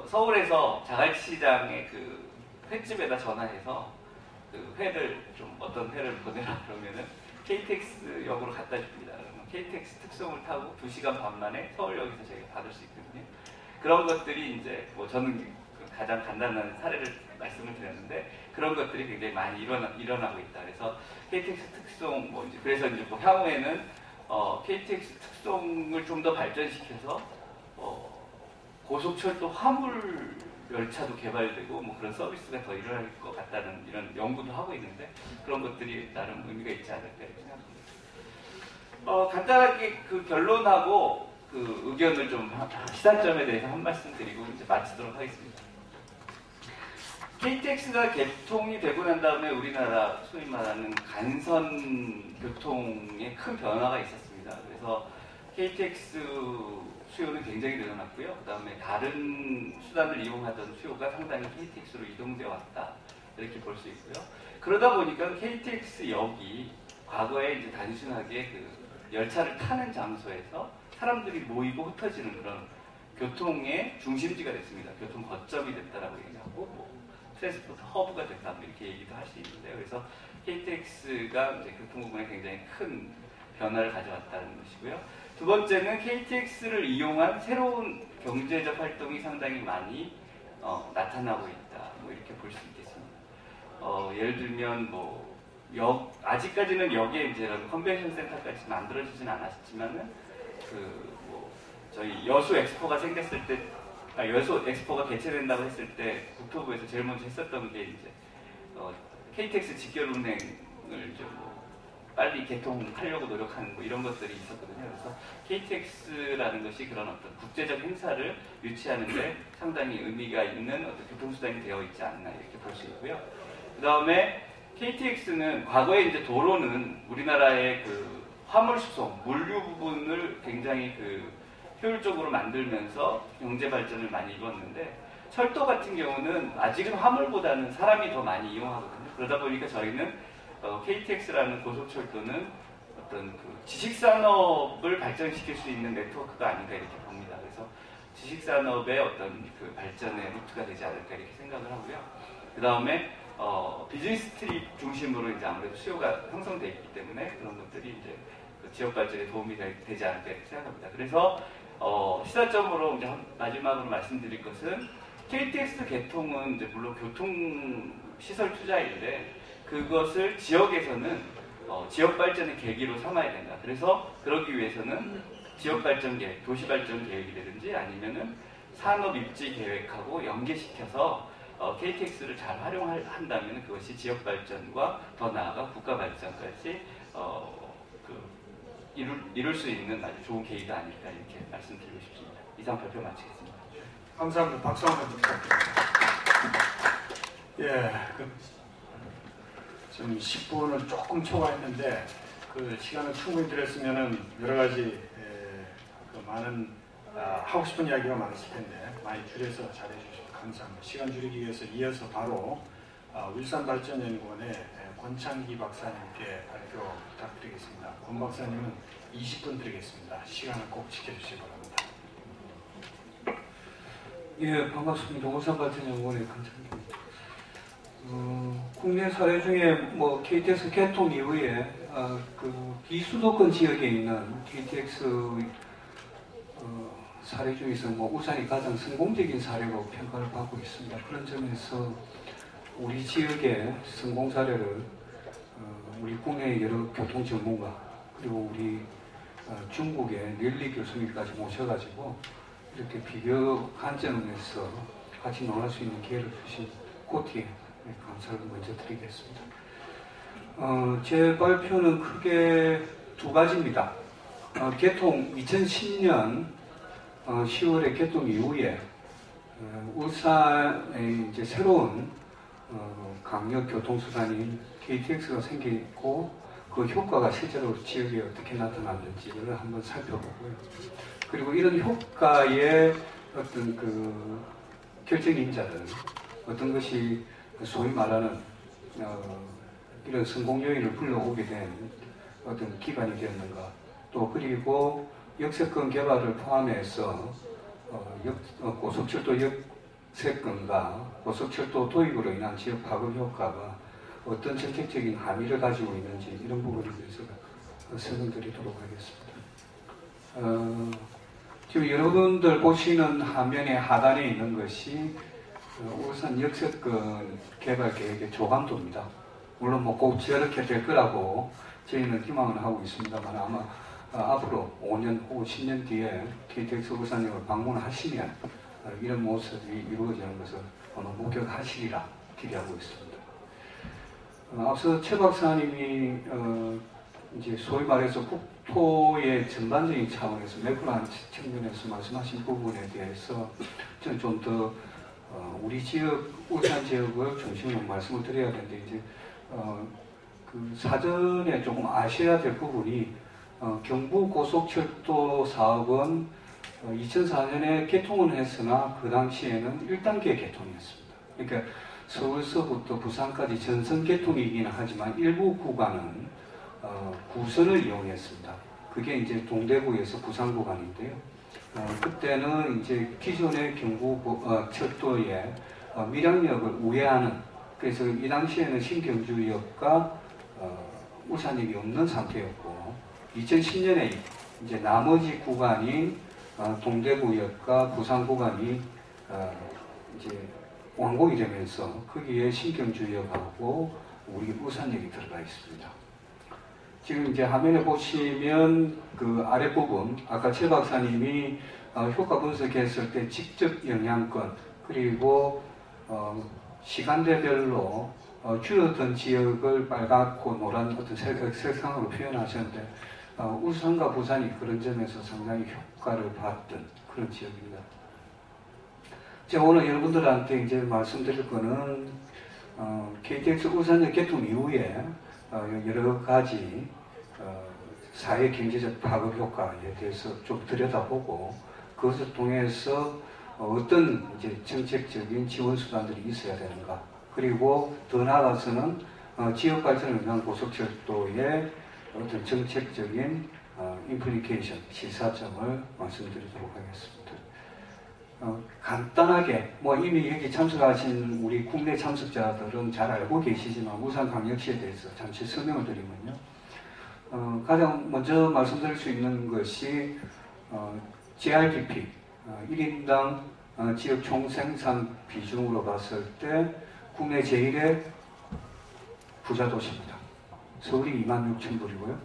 서울에서 자갈치시장의 횟집에다 전화해서 어떤 회를 보내라 그러면은 KTX 역으로 갖다 줍니다. 그러면 KTX 특성을 타고 2시간 반 만에 서울역에서 저희가 받을 수 있거든요. 그런 것들이 이제 뭐 저는 가장 간단한 사례를 말씀을 드렸는데 그런 것들이 굉장히 많이 일어나고 있다. 그래서 KTX 특성 그래서 이제 뭐 향후에는 KTX 특성을 좀 더 발전시켜서 고속철도 화물 열차도 개발되고 뭐 그런 서비스가 더 일어날 것 같다는 이런 연구도 하고 있는데 그런 것들이 나름 의미가 있지 않을까 이렇게 생각합니다. 간단하게 결론하고 의견을 좀 시사점에 대해서 한 말씀 드리고 이제 마치도록 하겠습니다. KTX가 개통이 되고 난 다음에 우리나라 소위 말하는 간선 교통에 큰 변화가 있었습니다. 그래서 KTX 수요는 굉장히 늘어났고요. 그 다음에 다른 수단을 이용하던 수요가 상당히 KTX로 이동되어 왔다. 이렇게 볼 수 있고요. 그러다 보니까 KTX 역이 과거에 이제 단순하게 열차를 타는 장소에서 사람들이 모이고 흩어지는 그런 교통의 중심지가 됐습니다. 교통 거점이 됐다라고 얘기하고 뭐 트랜스포트 허브가 됐다 뭐 이렇게 얘기도 할 수 있는데요. 그래서 KTX가 이제 교통 부분에 굉장히 큰 변화를 가져왔다는 것이고요. 두 번째는 KTX를 이용한 새로운 경제적 활동이 상당히 많이 나타나고 있다. 뭐 이렇게 볼 수 있겠습니다. 예를 들면 뭐 아직까지는 역에 이제 컨벤션 센터까지 만들어지진 않았지만은 뭐 저희 여수 엑스포가 생겼을 때, 여수 엑스포가 개최된다고 했을 때 국토부에서 제일 먼저 했었던 게 이제 KTX 직결 운행을 이제 뭐 빨리 개통하려고 노력하는 뭐 이런 것들이 있었거든요. 그래서 KTX라는 것이 그런 어떤 국제적 행사를 유치하는데 상당히 의미가 있는 어떤 교통수단이 되어 있지 않나 이렇게 볼 수 있고요. 그 다음에 KTX는 과거에 이제 도로는 우리나라의 그 화물 수송, 물류 부분을 굉장히 그 효율적으로 만들면서 경제 발전을 많이 이뤘는데 철도 같은 경우는 아직은 화물보다는 사람이 더 많이 이용하거든요. 그러다 보니까 저희는 KTX라는 고속철도는 어떤 그 지식산업을 발전시킬 수 있는 네트워크가 아닌가 이렇게 봅니다. 그래서 지식산업의 어떤 그 발전의 루트가 되지 않을까 이렇게 생각을 하고요. 그 다음에 비즈니스 트립 중심으로 이제 아무래도 수요가 형성되어 있기 때문에 그런 것들이 이제 그 지역 발전에 도움이 되지 않을까 이렇게 생각합니다. 그래서 시사점으로 이제 마지막으로 말씀드릴 것은 KTX 개통은 이제 물론 교통 시설 투자인데 그것을 지역에서는 지역 발전의 계기로 삼아야 된다. 그래서 그러기 위해서는 지역 발전 계획, 도시 발전 계획이라든지 아니면은 산업 입지 계획하고 연계시켜서 KTX를 잘 활용한다면 그것이 지역 발전과 더 나아가 국가 발전까지 이룰 수 있는 아주 좋은 계기가 아닐까 이렇게 말씀드리고 싶습니다. 이상 발표 마치겠습니다. 감사합니다. 박수 한번 부탁드립니다. 예, 지금 10분을 조금 초과했는데 그 시간을 충분히 드렸으면은 여러 가지 그 많은 하고 싶은 이야기가 많았을 텐데 많이 줄여서 잘해주셔서 감사합니다. 시간 줄이기 위해서 이어서 바로 울산발전연구원의 권창기 박사님께 발표 부탁드리겠습니다. 권 박사님은 20분 드리겠습니다. 시간을 꼭 지켜주시기 바랍니다. 예, 반갑습니다. 울산발전연구원의 권창기입니다. 국내 사례 중에 뭐 KTX 개통 이후에 그 비수도권 지역에 있는 KTX 사례 중에서 뭐 울산이 가장 성공적인 사례로 평가를 받고 있습니다. 그런 점에서 우리 지역의 성공 사례를 우리 국내 여러 교통 전문가 그리고 우리 중국의 릴리 교수님까지 모셔가지고 이렇게 비교 관점에서 같이 논할 수 있는 기회를 주신 코티에 감사를 먼저 드리겠습니다. 제 발표는 크게 두 가지입니다. 개통 2010년 10월에 개통 이후에 울산에 이제 새로운 강력 교통수단인 KTX가 생기고 그 효과가 실제로 지역에 어떻게 나타났는지를 한번 살펴보고요. 그리고 이런 효과의 어떤 그 결정인자들, 어떤 것이 소위 말하는 이런 성공 요인을 불러오게 된 어떤 기반이 되었는가, 또 그리고 역세권 개발을 포함해서 고속철도 역세권과 고속철도 도입으로 인한 지역 파급 효과가 어떤 정책적인 함의를 가지고 있는지 이런 부분에 대해서 설명드리도록 하겠습니다. 지금 여러분들 보시는 화면의 하단에 있는 것이 울산 역세권 개발 계획의 조감도입니다. 물론 뭐 꼭 저렇게 될 거라고 저희는 희망을 하고 있습니다만 아마 앞으로 5년 혹은 10년 뒤에 KTX 울산역을 방문하시면 이런 모습이 이루어지는 것을 아마 목격하시리라 기대하고 있습니다. 앞서 최 박사님이 이제 소위 말해서 국토의 전반적인 차원에서 매크로한 측면에서 말씀하신 부분에 대해서 저는 좀 더 우리 지역, 울산 지역을 중심으로 말씀을 드려야 되는데 이제 그 사전에 조금 아셔야 될 부분이 경부 고속철도 사업은 2004년에 개통은 했으나 그 당시에는 1단계 개통이었습니다. 그러니까 서울서부터 부산까지 전선 개통이기는 하지만 일부 구간은 구선을 이용했습니다. 그게 이제 동대구에서 부산 구간인데요. 그때는 이제 기존의 철도에 밀양역을 우회하는, 그래서 이 당시에는 신경주역과 울산역이 없는 상태였고, 2010년에 이제 나머지 구간인 동대구역과 부산 구간이 이제 완공이 되면서 거기에 신경주역하고 우리 울산역이 들어가 있습니다. 지금 이제 화면에 보시면 그 아랫부분, 아까 최 박사님이 효과 분석했을 때 직접 영향권, 그리고 시간대별로 줄었던 지역을 빨갛고 노란 어떤 색상으로 표현하셨는데, 울산과 부산이 그런 점에서 상당히 효과를 봤던 그런 지역입니다. 제가 오늘 여러분들한테 이제 말씀드릴 거는 KTX 울산역 개통 이후에 여러 가지 사회 경제적 파급 효과에 대해서 좀 들여다보고, 그것을 통해서 어떤 이제 정책적인 지원 수단들이 있어야 되는가, 그리고 더 나아가서는 지역 발전을 위한 고속철도의 어떤 정책적인 임플리케이션, 시사점을 말씀드리도록 하겠습니다. 간단하게 이미 여기 참석하신 우리 국내 참석자들은 잘 알고 계시지만 울산광역시에 대해서 잠시 설명을 드리면요. 가장 먼저 말씀드릴 수 있는 것이 GRDP, 1인당 지역 총생산 비중으로 봤을 때 국내 제1의 부자도시입니다. 서울이 26,000불이고요.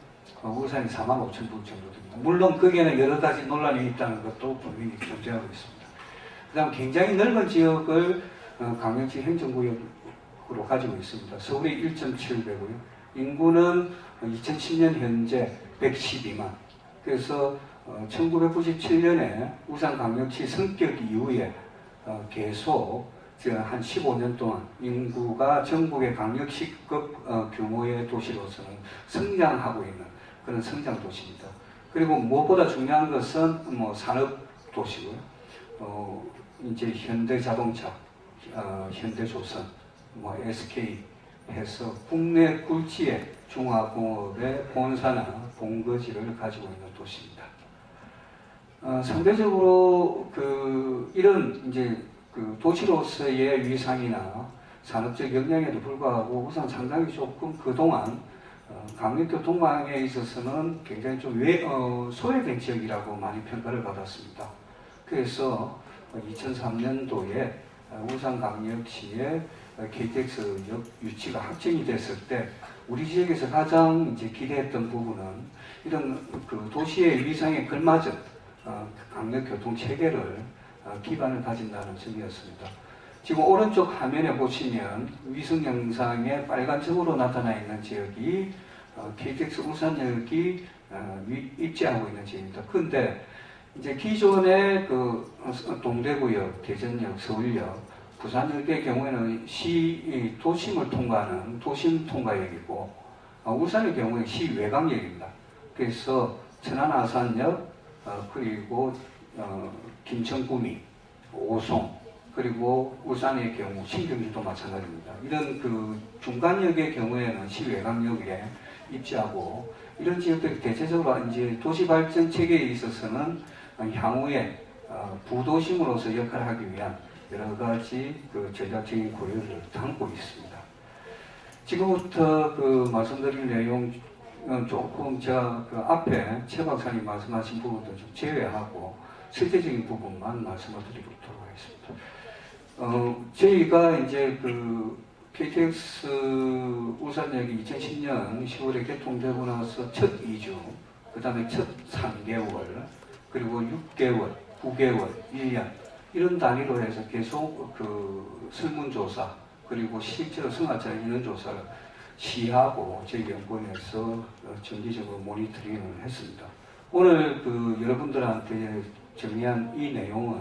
울산이 45,000불 정도 됩니다. 물론 거기에는 여러 가지 논란이 있다는 것도 분명히 존재하고 있습니다. 그 다음 굉장히 넓은 지역을 광역시 행정구역으로 가지고 있습니다. 서울이 1.7배고요. 인구는 2010년 현재 112만. 그래서 1997년에 울산광역시 성격 이후에 계속 한 15년 동안 인구가 전국의 광역시급 규모의 도시로서는 성장하고 있는 그런 성장 도시입니다. 그리고 무엇보다 중요한 것은 산업 도시고요. 이제 현대자동차, 현대조선, SK 해서 국내 굴지의 중화공업의 본사나 본거지를 가지고 있는 도시입니다. 상대적으로 이런 이제 도시로서의 위상이나 산업적 역량에도 불구하고 우선 상당히 조금 그동안 강력교통망에 있어서는 굉장히 좀 소외된 지역이라고 많이 평가를 받았습니다. 그래서 2003년도에 울산광역시의 KTX역 유치가 확정이 됐을 때 우리 지역에서 가장 이제 기대했던 부분은 이런 도시의 위상에 걸맞은 강력교통 체계를 기반을 가진다는 점이었습니다. 지금 오른쪽 화면에 보시면 위성 영상에 빨간색으로 나타나 있는 지역이 KTX 울산역이 입지하고 있는 지역입니다. 그런데 이제 기존의 동대구역, 대전역, 서울역, 부산역의 경우에는 도심을 통과하는 도심 통과역이고, 울산의 경우에 시외곽역입니다. 그래서 천안 아산역, 그리고 김천구미, 오송, 그리고 울산의 경우 신경주도 마찬가지입니다. 이런 중간역의 경우에는 시외곽역에 입지하고, 이런 지역들이 대체적으로 이제 도시발전 체계에 있어서는 향후에 부도심으로서 역할을 하기 위한 여러 가지 전략적인 고려를 담고 있습니다. 지금부터 말씀드릴 내용 조금 제가 앞에 최 박사님 말씀하신 부분도 좀 제외하고 실제적인 부분만 말씀을 드리도록 하겠습니다. 저희가 이제 KTX 울산역이 2010년 10월에 개통되고 나서 첫 2주, 그 다음에 첫 3개월, 그리고 6개월, 9개월, 1년 이런 단위로 해서 계속 설문조사, 그리고 실제로 승하차 인원조사를 시하고 저희 연구원에서 정기적으로 모니터링을 했습니다. 오늘 여러분들한테 정리한 이 내용은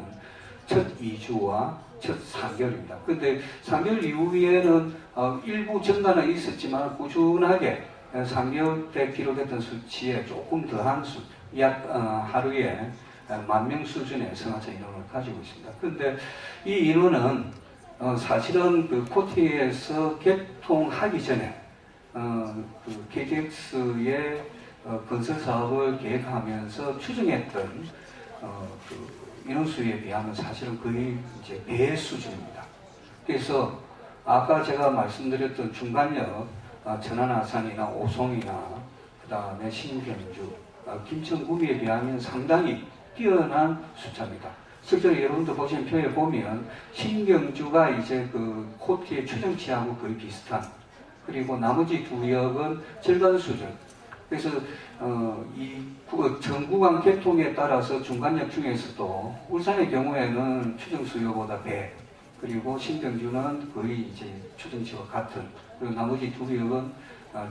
첫 2주와 첫 3개월입니다. 근데 3개월 이후에는 일부 증가는 있었지만 꾸준하게 3개월 때 기록했던 수치에 조금 더한 약 하루에 10,000명 수준의 승하차 인원을 가지고 있습니다. 근데 이 인원은 사실은 코티에서 개통하기 전에 KTX의 건설 사업을 계획하면서 추정했던 인원수에 비하면 사실은 거의 이제 배 수준입니다. 그래서 아까 제가 말씀드렸던 중간역 천안아산이나 오송이나 그 다음에 신경주, 김천구미에 비하면 상당히 뛰어난 숫자입니다. 실제로 여러분들 보시는 표에 보면 신경주가 이제 그 코트의 추정치하고 거의 비슷한, 그리고 나머지 두 역은 절반 수준. 그래서 전 구간 개통에 따라서 중간역 중에서도 울산의 경우에는 추정 수요보다 배, 그리고 신경주는 거의 이제 추정치와 같은, 그리고 나머지 두 역은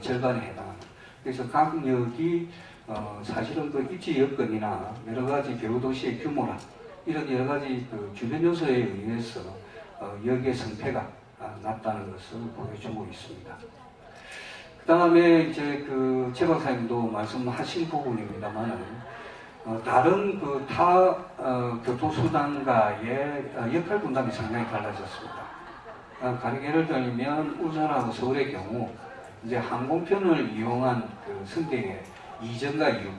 절반에 해당하는. 그래서 각 역이 사실은 그 입지 여건이나 여러 가지 배후도시의 규모나 이런 여러 가지 그 주변 요소에 의해서 역의 성패가 났다는 것을 보여주고 있습니다. 그 다음에 이제 그 최 박사님도 말씀하신 부분입니다만은 다른 그 타 교통수단과의 역할 분담이 상당히 달라졌습니다. 가령 예를 들면 울산하고 서울의 경우 이제 항공편을 이용한 그 승객의 이전과 이후,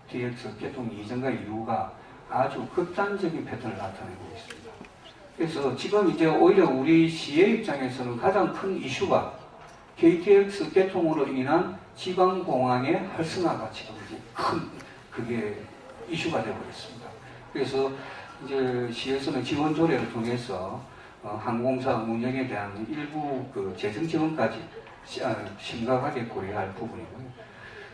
KTX 개통 이전과 이후가 아주 극단적인 패턴을 나타내고 있습니다. 그래서 지금 이제 오히려 우리 시의 입장에서는 가장 큰 이슈가 KTX 개통으로 인한 지방공항의 활성화가 지금 이제 큰 그게 이슈가 되어버렸습니다. 그래서 이제 시에서는 지원 조례를 통해서 항공사 운영에 대한 일부 그 재정 지원까지 심각하게 고려할 부분이고요.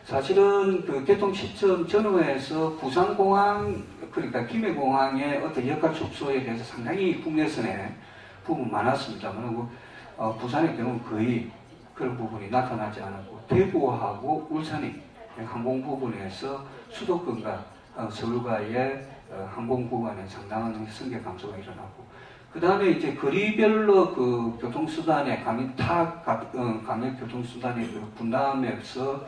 사실은 그 개통 시점 전후에서 부산공항, 그러니까 김해공항의 어떤 역할 축소에 대해서 상당히 국내선에 부분 많았습니다만, 부산의 경우는 거의 그런 부분이 나타나지 않았고, 대구하고 울산이 항공 부분에서 수도권과 서울과의 항공 구간에 상당한 승객 감소가 일어나고, 그 다음에 이제 거리별로 그 교통수단의 강력 교통수단의 그 분담에서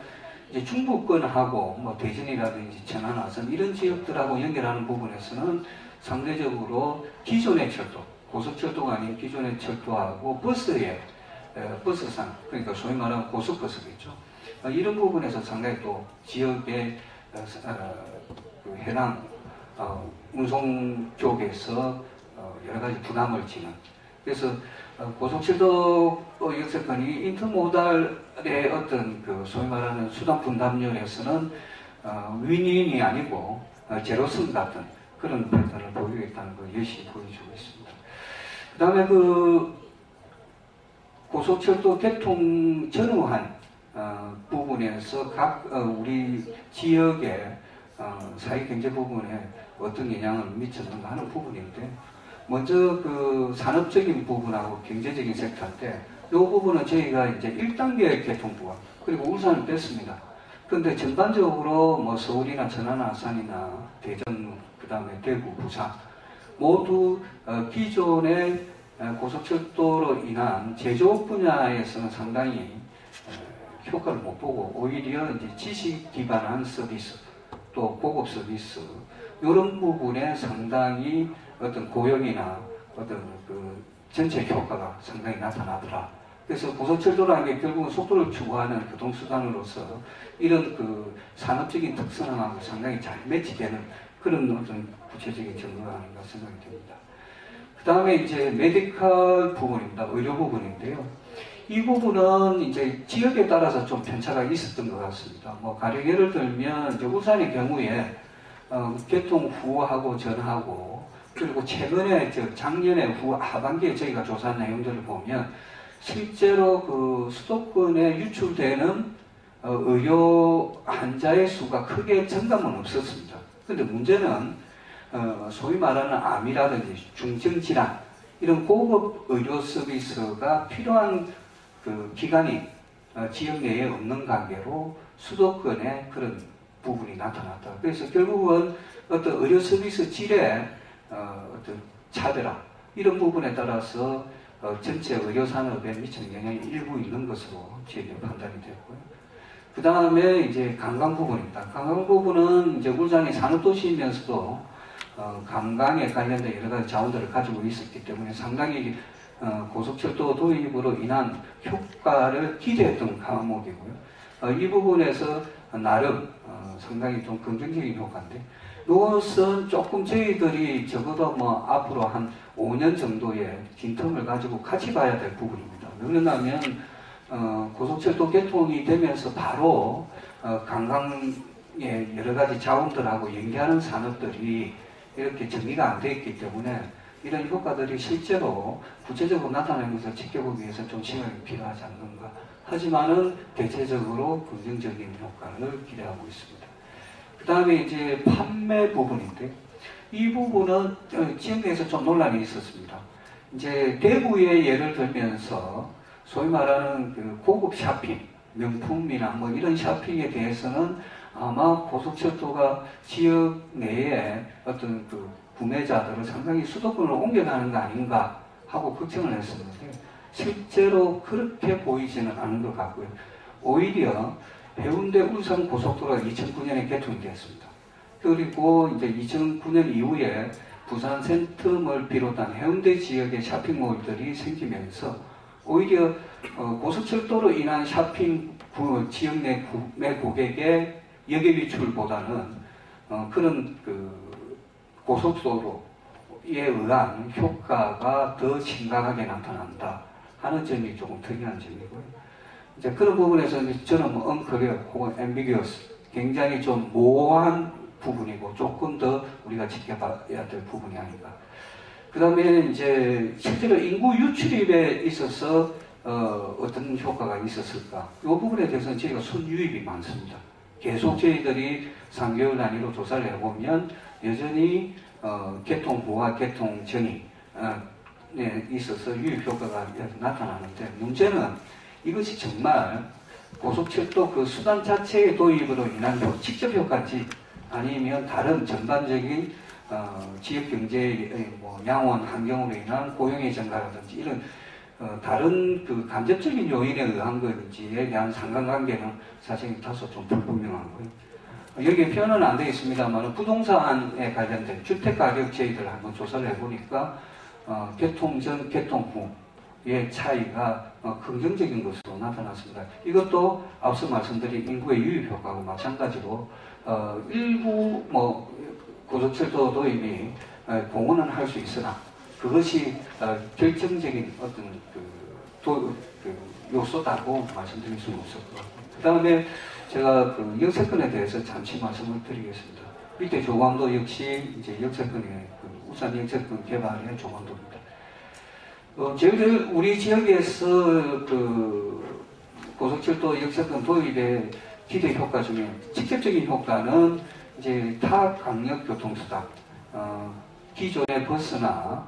이제 중부권하고 뭐 대전이라든지 천안, 아산 이런 지역들하고 연결하는 부분에서는 상대적으로 기존의 철도, 고속철도가 아닌 기존의 철도하고 버스상, 그러니까 소위 말하는 고속버스겠죠. 이런 부분에서 상당히 또 지역의 그 해당 운송 쪽에서 여러 가지 부담을 지는. 그래서 고속철도 역세권이 인터모달의 어떤 그 소위 말하는 수단 분담률에서는 윈윈이 아니고 제로섬 같은 그런 패턴을 보이고 있다는 걸 여실히 보여주고 있습니다. 그 다음에 그 고속철도 개통 전후한 부분에서 각 우리 지역의 사회경제 부분에 어떤 영향을 미쳤는가 하는 부분인데, 먼저 그 산업적인 부분하고 경제적인 섹터인데, 이 부분은 저희가 이제 1단계 개통부와 그리고 울산을 뺐습니다. 그런데 전반적으로 뭐 서울이나 천안, 아산이나 대전, 그 다음에 대구, 부산 모두 기존의 고속철도로 인한 제조업 분야에서는 상당히 효과를 못 보고, 오히려 이제 지식 기반한 서비스, 또 고급 서비스 이런 부분에 상당히 어떤 고용이나 어떤 그 전체 효과가 상당히 나타나더라. 그래서 고속철도라는 게 결국은 속도를 추구하는 교통수단으로서 이런 그 산업적인 특성하고 상당히 잘 매치되는 그런 어떤 구체적인 증거가 아닌가 생각이 듭니다. 그 다음에 이제 메디컬 부분입니다. 의료 부분인데요. 이 부분은 이제 지역에 따라서 좀 편차가 있었던 것 같습니다. 뭐 가령 예를 들면 이제 울산의 경우에 개통 후하고 전하고, 그리고 최근에 작년에 하반기에 저희가 조사한 내용들을 보면 실제로 그 수도권에 유출되는 의료 환자의 수가 크게 증감은 없었습니다. 그런데 문제는 소위 말하는 암이라든지 중증질환 이런 고급 의료 서비스가 필요한 그 기간이 지역 내에 없는 관계로 수도권에 그런 부분이 나타났다. 그래서 결국은 어떤 의료 서비스 질의 어떤 차별화 이런 부분에 따라서 전체 의료 산업에 미치는 영향이 일부 있는 것으로 저희가 판단이 되었고요. 그 다음에 이제 관광 부분입니다. 관광 부분은 이제 울산이 산업도시이면서도 관광에 관련된 여러 가지 자원들을 가지고 있었기 때문에 상당히 고속철도 도입으로 인한 효과를 기대했던 과목이고요. 이 부분에서 나름 상당히 좀 긍정적인 효과인데, 이것은 조금 저희들이 적어도 뭐 앞으로 한 5년 정도의 긴 텀을 가지고 같이 봐야 될 부분입니다. 왜냐하면 고속철도 개통이 되면서 바로 관광의 여러 가지 자원들하고 연계하는 산업들이 이렇게 정리가 안 되어 있기 때문에 이런 효과들이 실제로 구체적으로 나타나는 것을 지켜보기 위해서 좀 시간이 필요하지 않는가. 하지만은 대체적으로 긍정적인 효과를 기대하고 있습니다. 그 다음에 이제 판매 부분인데, 이 부분은 지역 내에서 좀 논란이 있었습니다. 이제 대구의 예를 들면서 소위 말하는 그 고급 샤핑, 명품이나 뭐 이런 샤핑에 대해서는 아마 고속철도가 지역 내에 어떤 그 구매자들을 상당히 수도권으로 옮겨가는 거 아닌가 하고 걱정을 했었는데, 실제로 그렇게 보이지는 않은 것 같고요. 오히려 해운대 울산 고속도로가 2009년에 개통이 되었습니다. 그리고 이제 2009년 이후에 부산 센텀을 비롯한 해운대 지역의 쇼핑몰들이 생기면서 오히려 고속철도로 인한 쇼핑 지역 내 구매 고객의 역외 비출보다는 그런 그 고속도로에 의한 효과가 더 심각하게 나타난다 하는 점이 조금 특이한 점이고요. 이제 그런 부분에서 저는 뭐 unclear 혹은 ambiguous, 굉장히 좀 모호한 부분이고 조금 더 우리가 지켜봐야 될 부분이 아닌가. 그 다음에 이제 실제로 인구 유출입에 있어서 어떤 효과가 있었을까? 이 부분에 대해서는 저희가 순유입이 많습니다. 계속 저희들이 3개월 단위로 조사를 해보면 여전히 개통 후와 개통 전이 있어서 유입 효과가 나타나는데, 문제는 이것이 정말 고속철도 그 수단 자체의 도입으로 인한 직접 효과인지 아니면 다른 전반적인 지역 경제의 뭐 양원 환경으로 인한 고용의 증가라든지 이런 다른 그 간접적인 요인에 의한 것인지에 대한 상관관계는 사실 다소 좀 불분명하고요. 여기에 표현은 안 되어 있습니다만 부동산에 관련된 주택가격 저희들 한번 조사를 해보니까 개통 전, 개통 후의 차이가 긍정적인 것으로 나타났습니다. 이것도 앞서 말씀드린 인구의 유입 효과하고 마찬가지로 일부 뭐 고속철도 도입이 공헌은 할 수 있으나 그것이 결정적인 어떤 그 요소다고 말씀드릴 수는 없을 것 같고, 그 다음에 제가 그 역세권에 대해서 잠시 말씀을 드리겠습니다. 밑에 조광도 역시 이제 역세권의 그 울산 역세권 개발의 조광도입니다. 저희들 우리 지역에서 그 고속철도 역세권 도입의 기대 효과 중에 직접적인 효과는 이제 타 강력 교통수단, 기존의 버스나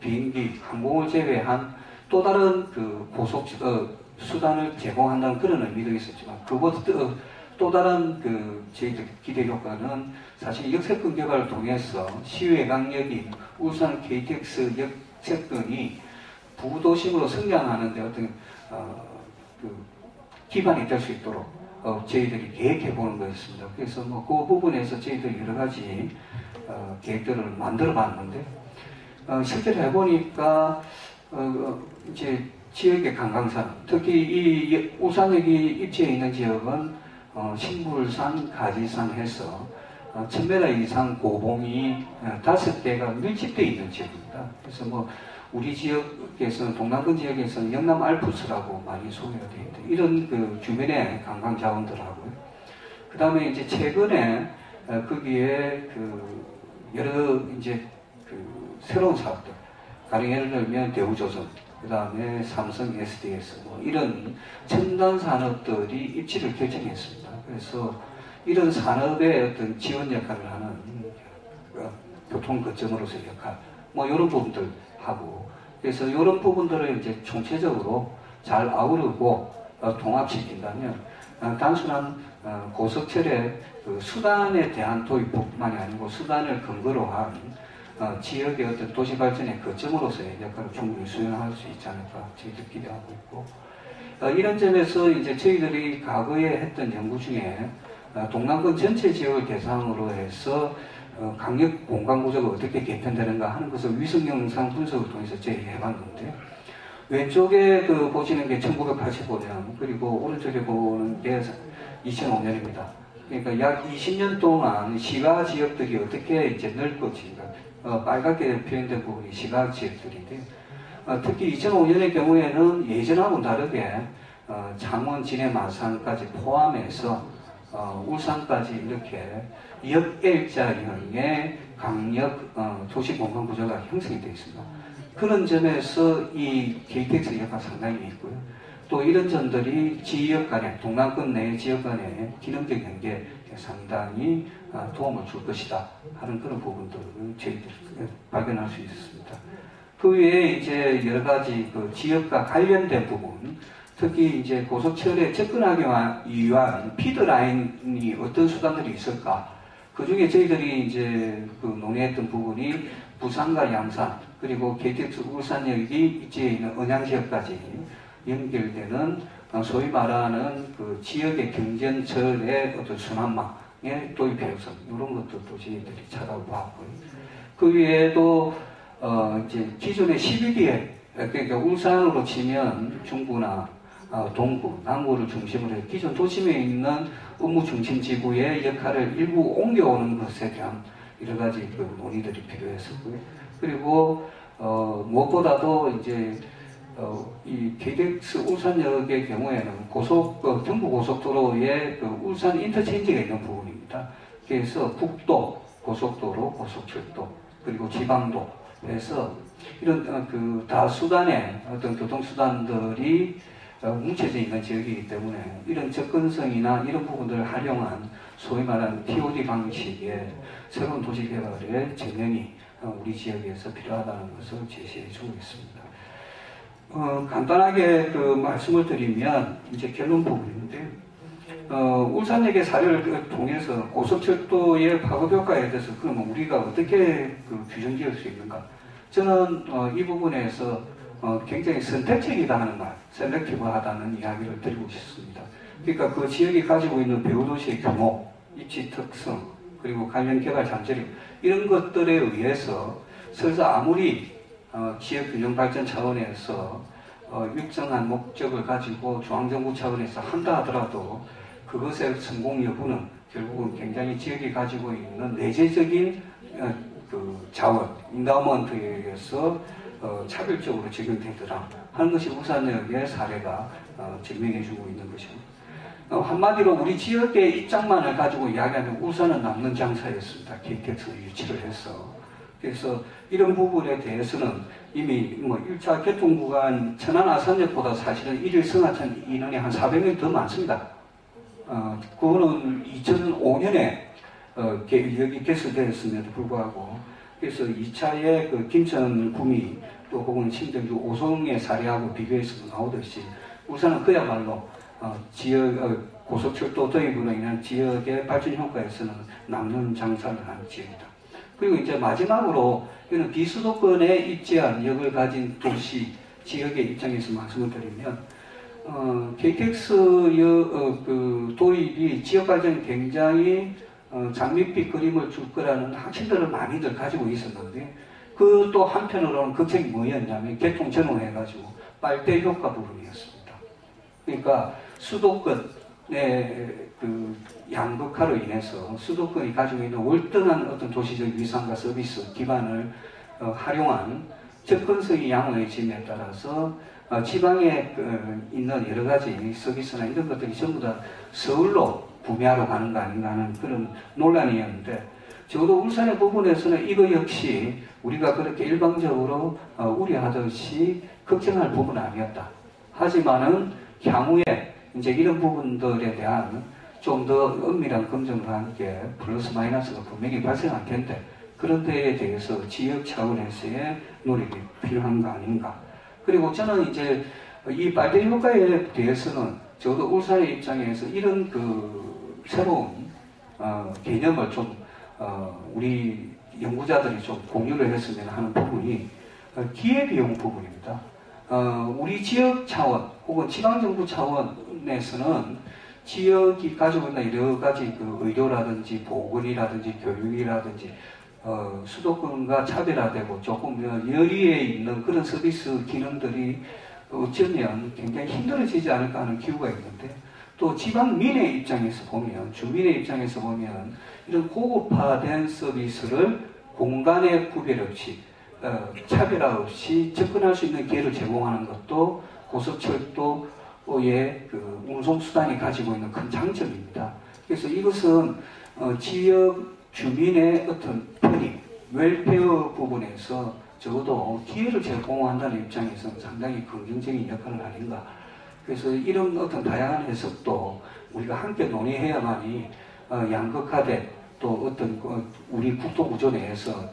비행기, 항공을 제외한 또 다른 그 고속 수단을 제공한다는 그런 의미도 있었지만, 그보다 또 다른 그 저희들 기대 효과는 사실 역세권 개발을 통해서 시외강역인 울산 KTX 역세권이 부도심으로 성장하는데 어떤 그 기반이 될 수 있도록 저희들이 계획해 보는 거였습니다. 그래서 뭐 그 부분에서 저희들이 여러 가지 계획들을 만들어 봤는데, 실제로 해보니까 이제 지역의 관광산, 특히 이 울산역이 입지에 있는 지역은 신불산, 가지산 해서 1000m 이상 고봉이 5개가 밀집되어 있는 지역입니다. 그래서 뭐 우리 지역에서는 동남권 지역에서는 영남 알프스라고 많이 소개가 되어 있는데, 이런 그 주변의 관광 자원들하고요. 그 다음에 이제 최근에 거기에 그 여러 이제 그 새로운 사업들, 가령 예를 들면 대우조선, 그 다음에 삼성 SDS 뭐 이런 첨단 산업들이 입지를 결정했습니다. 그래서 이런 산업의 어떤 지원 역할을 하는 교통 거점으로서의 역할, 뭐 이런 부분들 하고, 그래서 이런 부분들을 이제 총체적으로 잘 아우르고 통합시킨다면 단순한 고속철의 그 수단에 대한 도입뿐만이 아니고 수단을 근거로 한 지역의 어떤 도시 발전의 거점으로서의 역할을 충분히 수행할 수 있지 않을까 저희들 기대하고 있고, 이런 점에서 이제 저희들이 과거에 했던 연구 중에 동남권 전체 지역을 대상으로 해서 강력 공간 구조가 어떻게 개편되는가 하는 것을 위성 영상 분석을 통해서 저희 해봤는데, 왼쪽에 그 보시는 게 1985년, 그리고 오른쪽에 보는 게 2005년입니다. 그러니까 약 20년 동안 시가 지역들이 어떻게 이제 넓어진가. 빨갛게 표현된 부분이 시가 지역들인데요. 특히 2005년의 경우에는 예전하고는 다르게 창원, 진해, 마산까지 포함해서 울산까지 이렇게 역L자형의 강력 도시 공간 구조가 형성이 되어 있습니다. 그런 점에서 이 KTX 역할 상당히 있고요. 또 이런 점들이 지역 간의, 동남권 내 지역 간의 기능적 연계에 상당히 도움을 줄 것이다 하는 그런 부분들을 저희들이 발견할 수 있었습니다. 그 외에 이제 여러 가지 그 지역과 관련된 부분, 특히 이제 고속철에 접근하기 위한 피드라인이 어떤 수단들이 있을까? 그 중에 저희들이 이제 그 논의했던 부분이 부산과 양산, 그리고 KTX 울산역이 입지에 있는 언양지역까지 연결되는 소위 말하는 그 지역의 경전철의 어떤 순환망의 도입 필요성, 이런 것들도 저희들이 찾아보았고요. 그 외에도 이제 기존의 CBD에, 그러니까 울산으로 치면 중구나 동구, 남구를 중심으로 해 기존 도심에 있는 업무 중심 지구의 역할을 일부 옮겨오는 것에 대한 여러 가지 그 논의들이 필요했었고요. 그리고 무엇보다도 이제 이 KTX 울산역의 경우에는 경부 고속도로에 그 울산 인터체인지가 있는 부분입니다. 그래서 국도, 고속도로, 고속철도, 그리고 지방도 해서 이런 그 다수단의 어떤 교통수단들이 뭉쳐져 있는 지역이기 때문에 이런 접근성이나 이런 부분들을 활용한 소위 말하는 TOD 방식의 새로운 도시 개발의 진행이 우리 지역에서 필요하다는 것을 제시해 주고 있습니다. 간단하게 그 말씀을 드리면 이제 결론 부분인데, 울산역의 사례를 통해서 고속철도의 파급 효과에 대해서 그러면 우리가 어떻게 그 규정 지을 수 있는가? 저는 이 부분에서 굉장히 선택적이다 하는 말, 셀렉티브하다는 이야기를 드리고 싶습니다. 그러니까 그 지역이 가지고 있는 배후도시의 규모, 입지 특성, 그리고 관련 개발 잠재력, 이런 것들에 의해서 설사 아무리 지역 균형 발전 차원에서 일정한 목적을 가지고 중앙정부 차원에서 한다 하더라도 그것의 성공 여부는 결국은 굉장히 지역이 가지고 있는 내재적인 그 자원, 인다우먼트에 의해서 차별적으로 적용되더라 하는 것이 울산역의 사례가 증명해주고 있는 것입니다. 한마디로 우리 지역의 입장만을 가지고 이야기하면 울산은 남는 장사였습니다. KTX 유치를 해서. 그래서 이런 부분에 대해서는 이미 뭐 1차 개통구간 천안 아산역보다 사실은 1일 승하천 인원이 한 400명 더 많습니다. 그거는 2005년에 여기 개설되었음에도 불구하고, 그래서 2차의 그 김천 구미 또 혹은 신정주 오송의 사례하고 비교해서 나오듯이 울산은 그야말로 지역 고속철도 도입으로 인한 지역의 발전 효과에서는 남는 장사를 하는 지역이다. 그리고 이제 마지막으로 이는 비수도권에 입지한 역을 가진 도시 지역의 입장에서 말씀을 드리면 KTX 그 도입이 지역 발전에 굉장히 장밋빛 그림을 줄 거라는 확신들을 많이들 가지고 있었는데, 그 또 한편으로는 걱정이 뭐였냐면 개통 전후해가지고 빨대 효과 부분이었습니다. 그러니까 수도권의 그 양극화로 인해서 수도권이 가지고 있는 월등한 어떤 도시적 위상과 서비스 기반을 활용한 접근성이 양호해짐에 따라서 지방에 있는 여러 가지 서비스나 이런 것들이 전부 다 서울로 구매하러 가는 거 아닌가 하는 그런 논란이었는데, 적어도 울산의 부분에서는 이거 역시 우리가 그렇게 일방적으로 우려하듯이 걱정할 부분은 아니었다. 하지만은 향후에 이제 이런 부분들에 대한 좀 더 엄밀한 검증과 함께 플러스 마이너스가 분명히 발생할 텐데, 그런 데에 대해서 지역 차원에서의 노력이 필요한 거 아닌가. 그리고 저는 이제 이 빨대 효과에 대해서는 저도 울산의 입장에서 이런 그 새로운 개념을 좀 우리 연구자들이 좀 공유를 했으면 하는 부분이 기회비용 부분입니다. 우리 지역 차원 혹은 지방정부 차원에서는 지역이 가지고 있는 여러 가지 그 의료라든지 보건이라든지 교육이라든지 수도권과 차별화되고 조금 여리에 있는 그런 서비스 기능들이 어쩌면 굉장히 힘들어지지 않을까 하는 기후가 있는데, 또 지방민의 입장에서 보면, 주민의 입장에서 보면 이런 고급화된 서비스를 공간의 구별 없이 차별화 없이 접근할 수 있는 기회를 제공하는 것도 고속철도의 그 운송수단이 가지고 있는 큰 장점입니다. 그래서 이것은 지역 주민의 어떤 편익, 웰페어 부분에서 적어도 기회를 제공한다는 입장에서는 상당히 긍정적인 역할을 아닌가. 그래서 이런 어떤 다양한 해석도 우리가 함께 논의해야만이 양극화된 또 어떤 우리 국토구조 내에서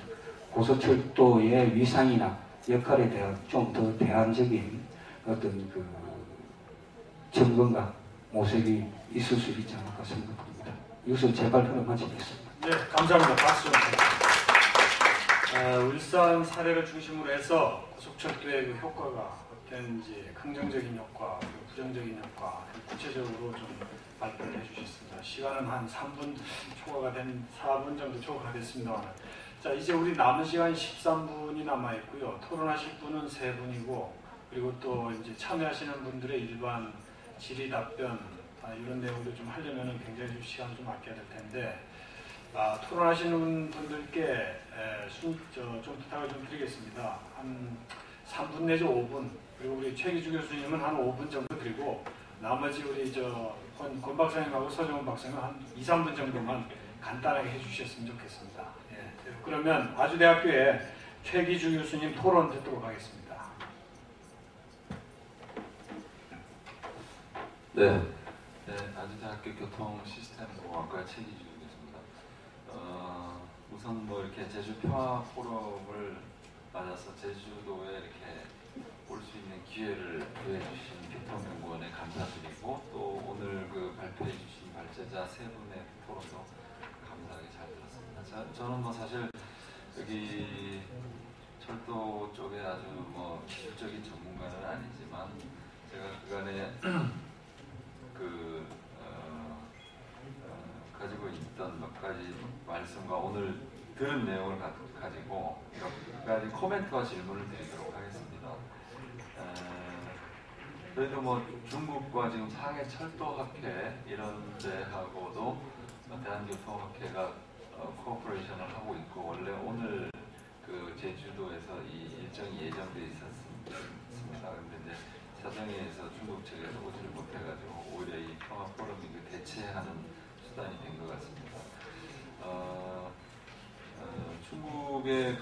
고속철도의 위상이나 역할에 대한 좀 더 대안적인 어떤 그 점검과 모색이 있을 수 있지 않을까 생각합니다. 이것은 제 발표를 마치겠습니다. 네, 감사합니다. 박수 좀 주세요. 울산 사례를 중심으로 해서 고속철도의 그 효과가 어떤지 긍정적인 효과, 그리고 부정적인 효과 구체적으로 좀 발표를 해주셨습니다. 시간은 한 3분 초과가 된 4분 정도 초과가 됐습니다만, 자 이제 우리 남은 시간이 13분이 남아 있고요. 토론하실 분은 3분이고, 그리고 또 이제 참여하시는 분들의 일반 질의 답변 이런 내용도 좀 하려면 굉장히 좀 시간을 좀 아껴야 될 텐데, 토론하시는 분들께 좀 부탁을 좀 드리겠습니다. 한 3분 내지 5분, 그리고 우리 최기주 교수님은 한 5분 정도 드리고, 나머지 우리 권 박사님하고 서정훈 박사님은 한 2, 3분 정도만 간단하게 해주셨으면 좋겠습니다. 예, 그러면 아주대학교의 최기주 교수님 토론 듣도록 하겠습니다. 네, 아주대학교 교통시스템공학과 최기주겠습니다. 우선 뭐 이렇게 제주 평화 포럼을 맞아서 제주도에 이렇게 올 수 있는 기회를 부여해주신 교통연구원에 감사드리고, 또 오늘 그 발표해주신 발제자 3분의 토론도 감사하게 잘 들었습니다. 저는 뭐 사실 여기 철도 쪽에 아주 뭐 기술적인 전문가는 아니지만, 제가 그간에 가지고 있던 몇 가지 말씀과 오늘 들은 내용을 가지고 몇 가지 코멘트와 질문을 드리도록 하겠습니다. 저희도 뭐 중국과 지금 상해 철도학회 이런 데하고도 대한교통학회가 코퍼레이션을 하고 있고, 원래 오늘 그 제주도에서 이 일정이 예정돼 있었습니다. 그런데 이제 사정에 의해서 중국 측에서 오지를 못해가지고 오히려 이 평화 포럼이 그 대체하는 수단이 된 것 같습니다. 중국의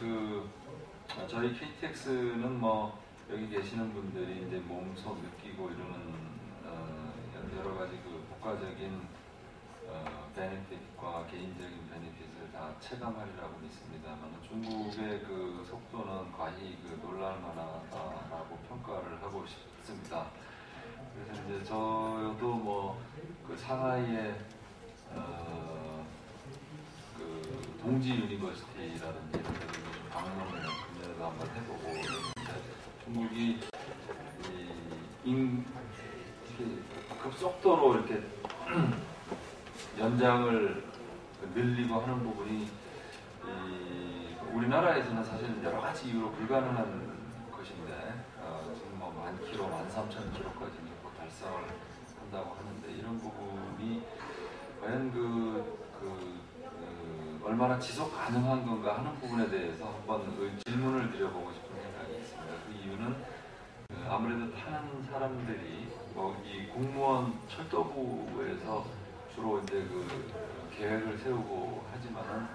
저희 KTX는 뭐 여기 계시는 분들이 이제 몸소 느끼고 이러는 여러 가지 그 국가적인 베네핏과 개인적인 베네핏을 다 체감하리라고 믿습니다만, 중국의 그 속도는 과히 놀랄 만하다라고 평가를 하고 싶습니다. 그래서 이제 저도 뭐 그 상하이의 그 동지 유니버시티라든지 이런 데도 좀 방문을 금년에도 한번 해보고, 중국이 급속도로 이렇게 연장을 늘리고 하는 부분이 우리나라에서는 사실 여러 가지 이유로 불가능한 것인데, 지금 뭐 10,000km, 13,000km까지 달성을 한다고 하는데, 이런 부분이 과연 얼마나 지속 가능한 건가 하는 부분에 대해서 한번 질문을 드려보고 싶은 생각이 있습니다. 그 이유는 아무래도 타는 사람들이 이 공무원 철도부에서 주로 이제 계획을 세우고 하지만은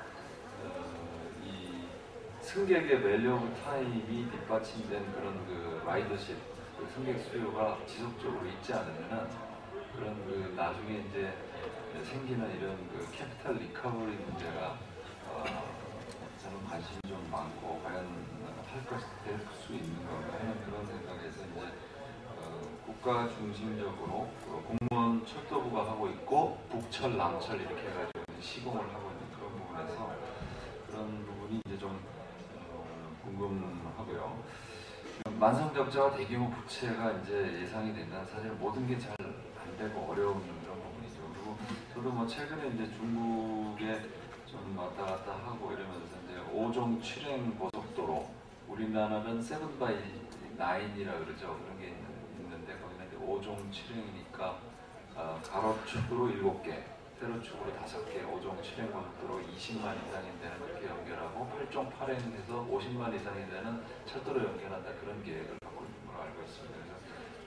이 승객의 밸류 오브 타임이 뒷받침된 그런 라이더십, 승객 수요가 지속적으로 있지 않으면은 그런 나중에 이제 생기는 이런 캐피탈 리커버리 문제가 저는 관심이 좀 많고, 과연 될 수 있는 건가 하는 그런 생각에서 이제 국가 중심적으로 공무원 철도부가 하고 있고, 북철, 남철 이렇게 해가지고 시공을 하고 있는 그런 부분에서 그런 부분이 이제 좀 궁금하고요. 만성적자와 대규모 부채가 이제 예상이 된다는, 사실 모든 게 잘 안 되고 어려운 그런 부분이죠. 그리고 저도 뭐 최근에 이제 중국에 좀 왔다 갔다 하고 이러면서 이제 5종 출행 고속도로, 우리나라는 7x9이라 그러죠. 그런 게 있는데 거기는 이제 5종 출행이니까 가로축으로 7개, 세로축으로 5개, 5종 실행고속도로 20만 이상이 되는 그렇게 연결하고 8종 8행에서 50만 이상이 되는 철도로 연결한다 그런 계획을 갖고 있는 걸로 알고 있습니다. 그래서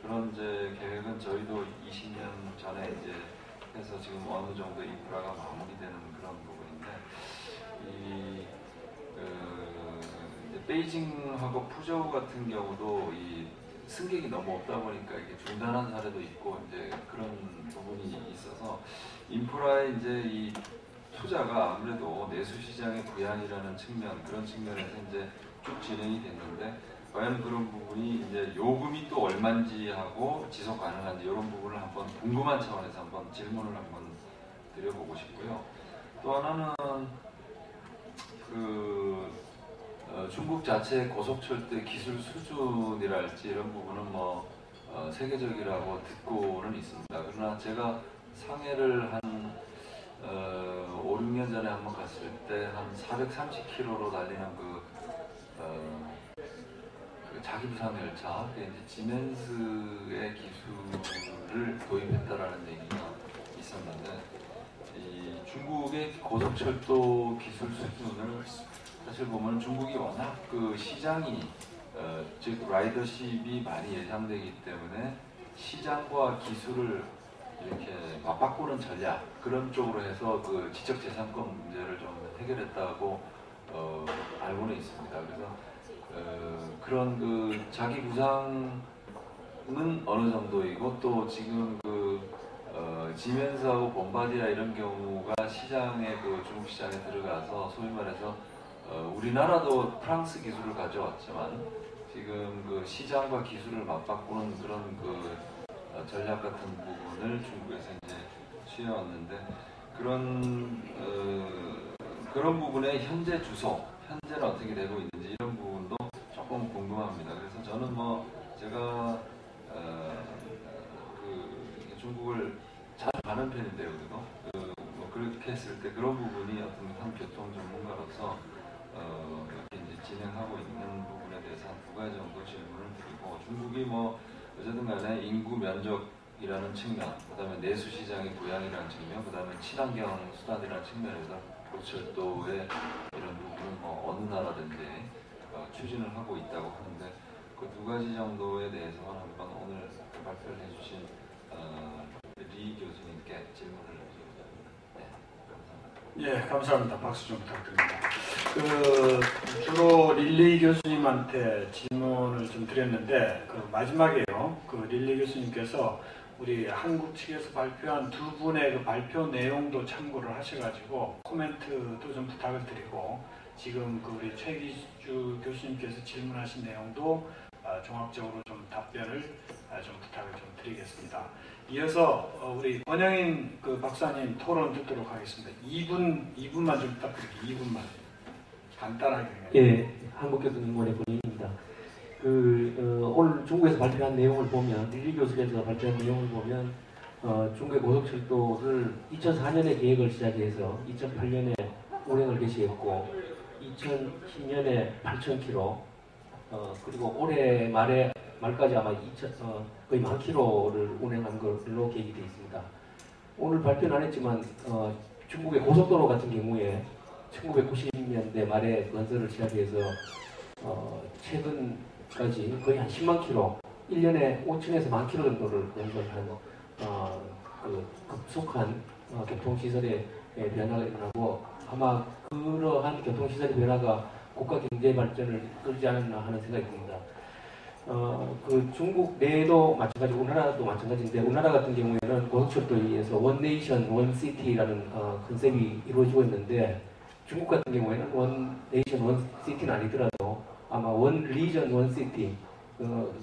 그런 이제 계획은 저희도 20년 전에 이제 해서 지금 어느 정도 인프라가 마무리되는 그런 부분인데 이제 베이징하고 푸저우 같은 경우도 이 승객이 너무 없다 보니까 이게 중단한 사례도 있고 이제 그런 부분이 있어서 인프라에 이제 이 투자가 아무래도 내수시장의 부양이라는 측면 그런 측면에서 이제 쭉 진행이 됐는데 과연 그런 부분이 이제 요금이 또 얼마인지 하고 지속 가능한지 이런 부분을 한번 궁금한 차원에서 한번 질문을 한번 드려보고 싶고요. 또 하나는 중국 자체의 고속철도 기술 수준이랄지 이런 부분은 뭐 세계적이라고 듣고는 있습니다. 그러나 제가 상해를 한 5, 6년 전에 한번 갔을 때 한 430km로 달리는 그 자기부상 열차, 그게 이제 지멘스의 기술을 도입했다라는 얘기가 있었는데 이 중국의 고속철도 기술 수준을 사실 보면 중국이 워낙 그 시장이 즉 라이더십이 많이 예상되기 때문에 시장과 기술을 이렇게 맞바꾸는 전략 그런 쪽으로 해서 그 지적재산권 문제를 좀 해결했다고 알고는 있습니다. 그래서 그런 그 자기 부상은 어느 정도이고 또 지금 지멘스하고 bombardier 이런 경우가 시장에 중국 시장에 들어가서 소위 말해서 우리나라도 프랑스 기술을 가져왔지만 지금 시장과 기술을 맞바꾸는 그런 전략 같은 부분을 중국에서 이제 취해왔는데 그런 부분의 현재 주소, 현재는 어떻게 되고 있는지 이런 부분도 조금 궁금합니다. 그래서 저는 제가 중국을 자주 가는 편인데요, 그렇게 했을 때 그런 부분이 어떤 한 교통 전문가로서 이렇게 이제 진행하고 있는 부분에 대해서 한 2가지 정도 질문을 드리고 중국이 어쨌든 간에 인구 면적이라는 측면, 그 다음에 내수 시장의 부양이라는 측면, 그 다음에 친환경 수단이라는 측면에서 고철도의 이런 부분은 어느 나라든지 추진을 하고 있다고 하는데 그 2가지 정도에 대해서만 한번 오늘 발표를 해주신 리 교수님께 질문을 드리겠습니다. 네, 감사합니다. 예, 감사합니다. 박수 좀 부탁드립니다. 주로 릴리 교수님한테 질문을 좀 드렸는데 마지막에요. 릴리 교수님께서 우리 한국 측에서 발표한 2분의 발표 내용도 참고를 하셔가지고 코멘트도 좀 부탁을 드리고 지금 우리 최기주 교수님께서 질문하신 내용도 종합적으로 좀 답변을 좀 부탁을 좀 드리겠습니다. 이어서 우리 권영인 박사님 토론 듣도록 하겠습니다. 2분만 좀 부탁드립니다. 2분만 간단하게. 예, 한국교통인권의 권영인입니다. 오늘 중국에서 발표한 내용을 보면 릴리 교수께서 발표한 내용을 보면 중국의 고속철도를 2004년에 계획을 시작해서 2008년에 운행을 개시했고 2010년에 8,000km 그리고 올해 말까지 아마 거의 10,000km를 운행한 걸로 계획이 되어 있습니다. 오늘 발표는 안 했지만 중국의 고속도로 같은 경우에 1990년대 말에 건설을 시작해서 최근까지 거의 한 10만 km, 1년에 5천에서 10,000km 정도를 건설한 급속한 교통시설의 변화가 일어나고 아마 그러한 교통시설의 변화가 국가 경제 발전을 이끌지 않았나 하는 생각이 듭니다. 중국 내에도 마찬가지고 우리나라도 마찬가지인데 우리나라 같은 경우에는 고속철도에 의해서 원 네이션 원 시티라는 컨셉이 이루어지고 있는데 중국 같은 경우에는 원 네이션 원 시티는 아니더라도 아마 원 리전 원 시티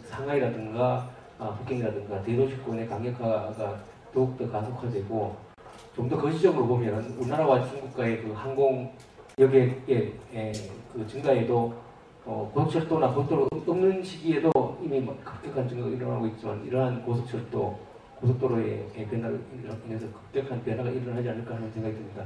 상하이라든가 북경이라든가 대도시권의 강력화가 더욱더 가속화되고 좀 더 거시적으로 보면 우리나라와 중국과의 항공 여객의 증가에도 고속철도나 고속도로 없는 시기에도 이미 급격한 증가가 일어나고 있지만 이러한 고속도로의 변화로 인해서 급격한 변화가 일어나지 않을까 하는 생각이 듭니다.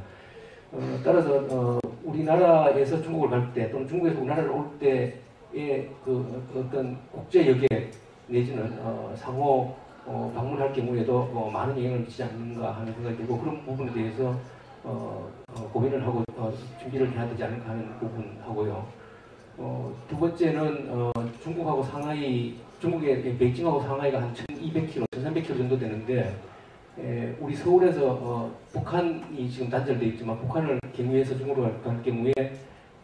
따라서 우리나라에서 중국을 갈 때 또는 중국에서 우리나라를 올 때의 어떤 국제 여객 내지는 상호 방문할 경우에도 많은 영향을 미치지 않는가 하는 생각이 들고 그런 부분에 대해서 고민을 하고 준비를 해야 되지 않을까 하는 부분하고요. 두 번째는 중국하고 상하이, 중국의 베이징하고 상하이가 한 1200km, 1300km 정도 되는데 우리 서울에서 북한이 지금 단절되어 있지만 북한을 경유해서 중국으로 갈 경우에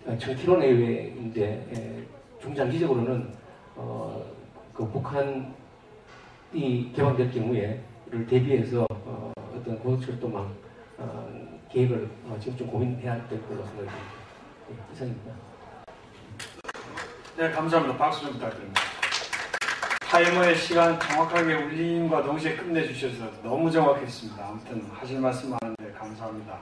1000km 내외인데 중장기적으로는 그 북한이 개방될 경우에 이를 대비해서 어떤 고속철도망 계획을 지금 좀 고민해야 될 걸로 생각이 듭니다. 네, 이상입니다. 네, 감사합니다. 박수 좀 부탁드립니다. 타이머의 시간 정확하게 울림과 동시에 끝내주셔서 너무 정확했습니다. 아무튼 하실 말씀 많은데 감사합니다.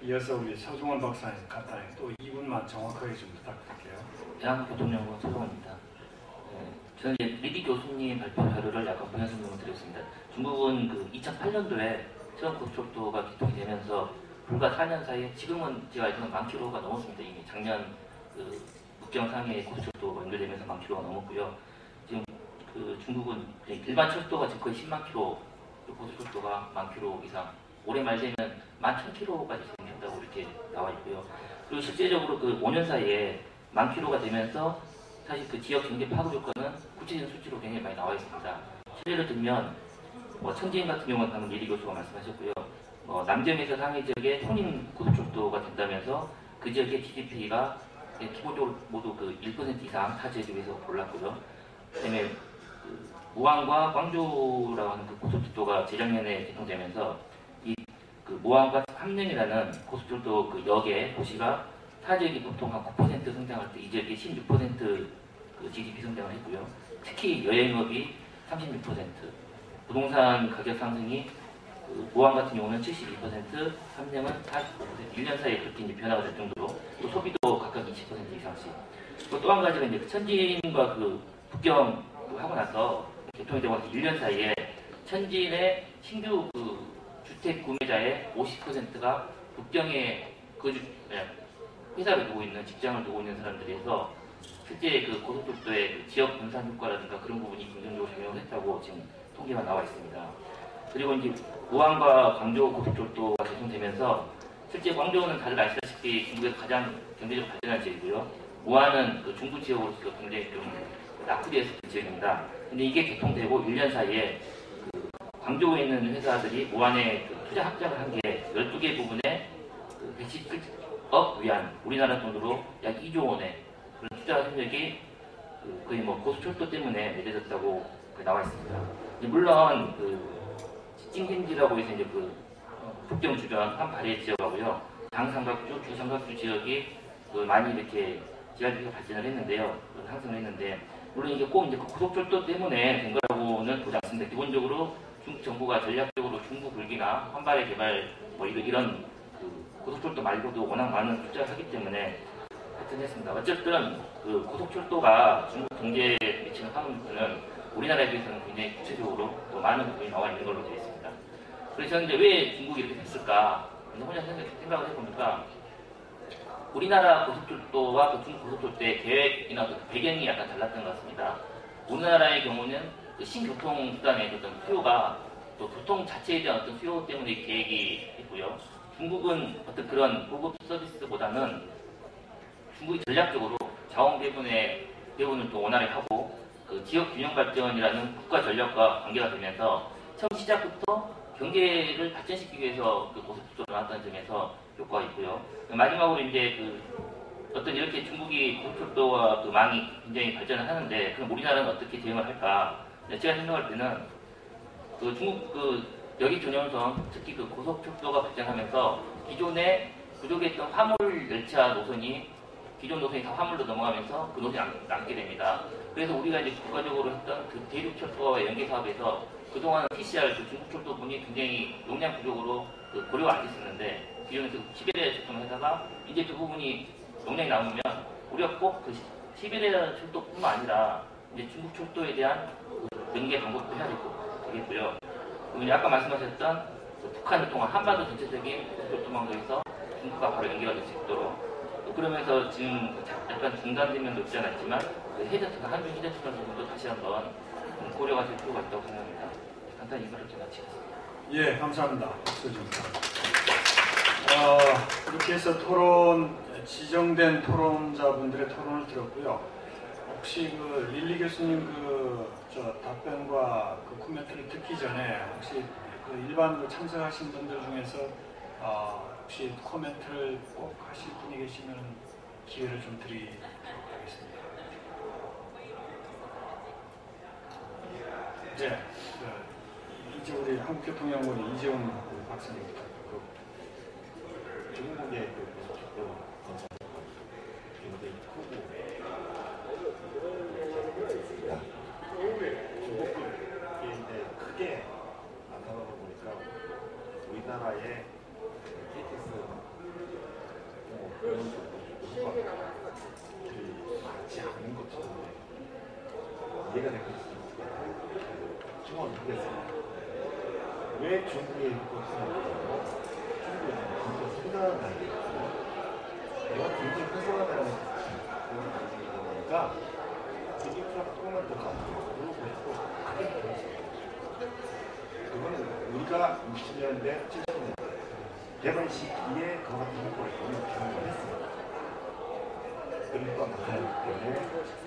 이어서 우리 서종원 박사님 간단히 또 2분만 정확하게 좀 부탁드릴게요. 대한교통연구원 서종원입니다. 저는 이제 리디 교수님 발표 자료를 약간 부연 설명을 드렸습니다. 중국은 그 2008년도에 처음 고속철도가 개통이 되면서 불과 4년 사이에 지금은 제가 알기로는 10,000km가 넘었습니다. 이미 작년 그 북경 상해 고속철도가 연결되면서 10,000km가 넘었고요. 지금 그 중국은 일반 철도가 지금 거의 10만 km, 고속철도가 10,000km 이상, 올해 말 되면 11,000km까지 진행된다고 이렇게 나와 있고요. 그리고 실제적으로 그 5년 사이에 10,000km가 되면서 사실 그 지역 경제 파급 효과는 구체적인 수치로 굉장히 많이 나와 있습니다. 실례를 들면 천지인 같은 경우는 방금 예리 교수가 말씀하셨고요. 남점에서 상해 지역에 혼인 고속철도가 된다면서 그 지역의 GDP가 기본적으로 모두 그 1% 이상 타 지역에 비해서 올랐고요. 그다음에 그 모항과 광주라고 하는 그 고속철도가 재작년에 개통되면서 이 그 모항과 함령이라는 고속철도 그 역의 도시가 타 지역이 보통 한 9% 성장할 때 이 지역이 16% 그 GDP 성장을 했고요. 특히 여행업이 36%, 부동산 가격 상승이 그 모항 같은 경우는 72%, 함령은 40%, 1년 사이에 그렇게 이제 변화가 될 정도로 또 소비도 각각 20% 이상씩. 또 한 가지가 이제 그 천진과 그 북경 하고 나서 개통이 되고 나서 1년 사이에 천진의 신규 그 주택 구매자의 50%가 북경에 회사를 두고 있는, 직장을 두고 있는 사람들에서 실제 그 고속철도의 그 지역 분산 효과라든가 그런 부분이 긍정적으로 작용을 했다고 지금 통계가 나와 있습니다. 그리고 이제 모항과 광주 고속철도가 개통되면서 실제 광주는 다들 아시다시피 중국에서 가장 경제적으로 발전한 지역이고요. 모항은 그 중부 지역으로서 굉장히 좀 낙후되었을 지역입니다. 근데 이게 개통되고 1년 사이에 그 광주에 있는 회사들이 모항에 그 투자 합작을 한 게 12개 부분에 그 110억 위안, 우리나라 돈으로 약 2조 원의 그런 투자 협력이 그 거의 뭐 고속철도 때문에 맺어졌다고 나와 있습니다. 물론 그 찡진지라고 해서 이제 그 북경 주변 한 발해 지역하고요, 장삼각주, 주삼각주 지역이 그 많이 이렇게 지하주가 발전을 했는데요, 상승을 했는데 물론 이게 꼭 이제 그 고속철도 때문에 된 거라고는 보지 않습니다. 기본적으로 중국 정부가 전략적으로 중부 굴기나 환발의 개발 뭐 이런 그 고속철도 말고도 워낙 많은 투자를 하기 때문에 발전했습니다. 어쨌든 그 고속철도가 중국 경제에 미치는 파급력은 우리나라에 비해서는 굉장히 구체적으로 또 많은 부분이 나와 있는 걸로 되어 있습니다. 그래서 저는 이제 왜 중국이 이렇게 됐을까? 혼자 생각을 해보니까 우리나라 고속철도와 그 중국 고속철도의 계획이나 그 배경이 약간 달랐던 것 같습니다. 우리나라의 경우는 그 신교통수단의 어떤 수요가 또 교통 자체에 대한 어떤 수요 때문에 계획이 있고요. 중국은 어떤 그런 고급 서비스보다는 중국이 전략적으로 자원 배분을 또 원활히 하고 그 지역 균형 발전이라는 국가 전략과 관계가 되면서 처음 시작부터 경제를 발전시키기 위해서 그 고속철도를 나왔다는 점에서 효과가 있고요. 마지막으로 이제 그 어떤 이렇게 중국이 고속철도와 그 망이 굉장히 발전을 하는데 그럼 우리나라는 어떻게 대응을 할까? 제가 생각할 때는 그 중국 그 여기 전용선 특히 그 고속철도가 발전하면서 기존에 부족했던 화물 열차 노선이 기존 노선이 다 화물로 넘어가면서 그 노선이 남게 됩니다. 그래서 우리가 이제 국가적으로 했던 그 대륙철도와 연계 사업에서 그동안 TCR 그 중국철도분이 굉장히 용량 부족으로 그 고려가 안 됐었는데 기존에 그 시베리아 철도만 하다가 이제 그 부분이 용량이 남으면 우리가 꼭 그 시베리아 철도뿐만 아니라 이제 중국 철도에 대한 그 연계 방법도 해야 되겠고요. 그리고 아까 말씀하셨던 그 북한을 통한 한반도 전체적인 고속철도망에서 중국과 바로 연계가 될 수 있도록 그러면서 지금 약간 중단된 면도 없지 않았지만 그 한중 휴대전화 부분도 다시 한번 고려가 될 필요가 있다고 생각합니다. 간단히 이거를 좀 마치겠습니다. 예, 감사합니다. 수고하셨습니다. 이렇게 해서 지정된 토론자분들의 토론을 들었고요. 혹시 그 릴리 교수님 답변과 그 코멘트를 듣기 전에 혹시 그 일반으로 참석하신 분들 중에서 혹시 코멘트를 꼭 하실 분이 계시면 기회를 좀 드리도록 하겠습니다. 네, 이제 우리 한국교통연구원 이재훈 박사님입니다. 중국의 굉장히 크고 중국이 이제 크게 나타나다 보니까 우리나라의 KTX 그런 것들이 많지 않은 것처럼 이해가 되고 있습니다. 충원을 하겠습니다. 왜 중국의 것을 중국은 생각을 하게 되거든요. 내가 굉장히 회사하다는 그런 가지고 보니까 되게 조금만 더 가고 그리고 크게 보였어요. 그거는 우리가 60년대, 70년대 개발 시기에 그 같은 효과를 경험을 했습니다. 그리고 또 나타나기 때문에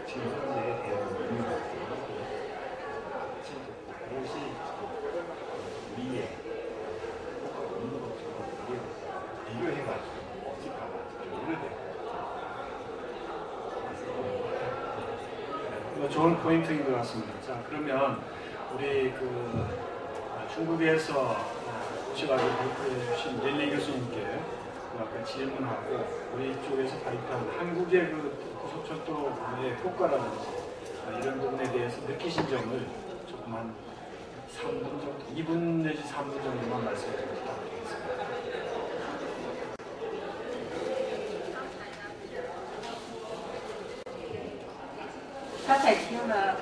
지금 현재 대응을 있는 것 같아요. 그것이 우리의 효과가 없는 것처럼 비교해가지고 없을까 좋은 포인트인 것 같습니다. 자, 그러면 우리 중국에서 오셔가지고 발표해 주신 릴리 교수님께 아까 질문하고 우리 쪽에서 발표한 한국의 고속철도의 효과라든지 이런 부분에 대해서 느끼신 점을 조금 한 3분 정도, 2분 내지 3분 정도만 말씀해 주시면 부탁드리겠습니다. 刚才听了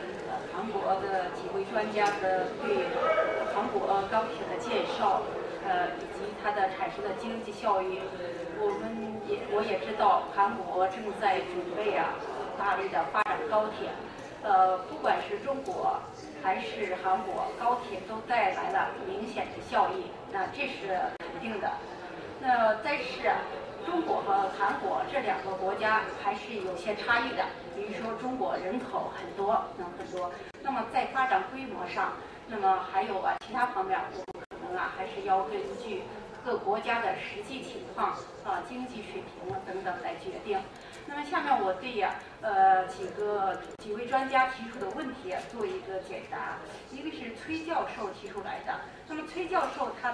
韩国的几位专家的对韩国高铁的介绍，以及它的产生的经济效益，我也知道韩国正在准备大力的发展高铁，不管是中国还是韩国，高铁都带来了明显的效益，那这是肯定的。但是中国和韩国这两个国家还是有些差异的，比如说中国人口很多，那么在发展规模上，那么还有其他方面，我们可能还是要根据各国家的实际情况经济水平等等来决定。那么下面我对几位专家提出的问题做一个解答。一个是崔教授提出来的，那么崔教授他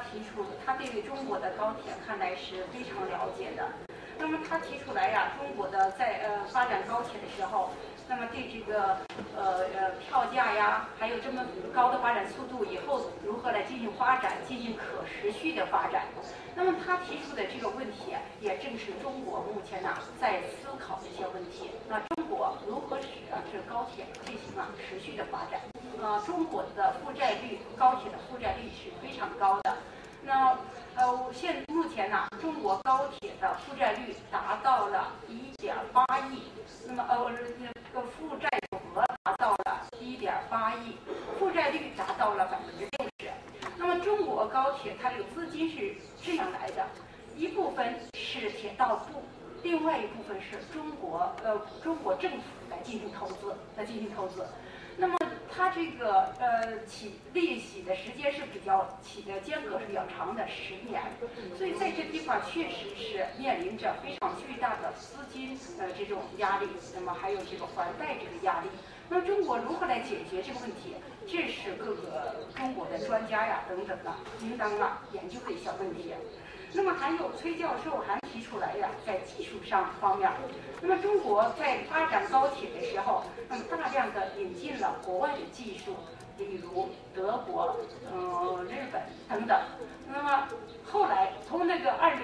对中国的高铁看来是非常了解的。那么他提出来中国的在发展高铁的时候，那么对这个票价还有这么高的发展速度，以后如何来进行发展，进行可持续的发展。那么他提出的这个问题，也正是中国目前在思考的一些问题。那中国如何使这高铁进行持续的发展？中国的负债率，高铁的负债率是非常高的。那目前中国高铁的负债率达到了1.8亿，那么负债总额达到了1.8亿，负债率达到了60%。那么中国高铁它这个资金是这样来的，一部分是铁道部，另外一部分是中国政府来进行投资。那么它这个起利息的时间是起的间隔是比较长的10年，所以在这地方确实是面临着非常巨大的资金这种压力，那么还有这个还贷这个压力。那么中国如何来解决这个问题？这是各个中国的专家等等应当研究的一项问题。那么还有崔教授还提出来在技术上方面，那么中国在发展高铁的时候，那么大量的引进了国外的技术，比如德国、日本等等。那么后来从那个2008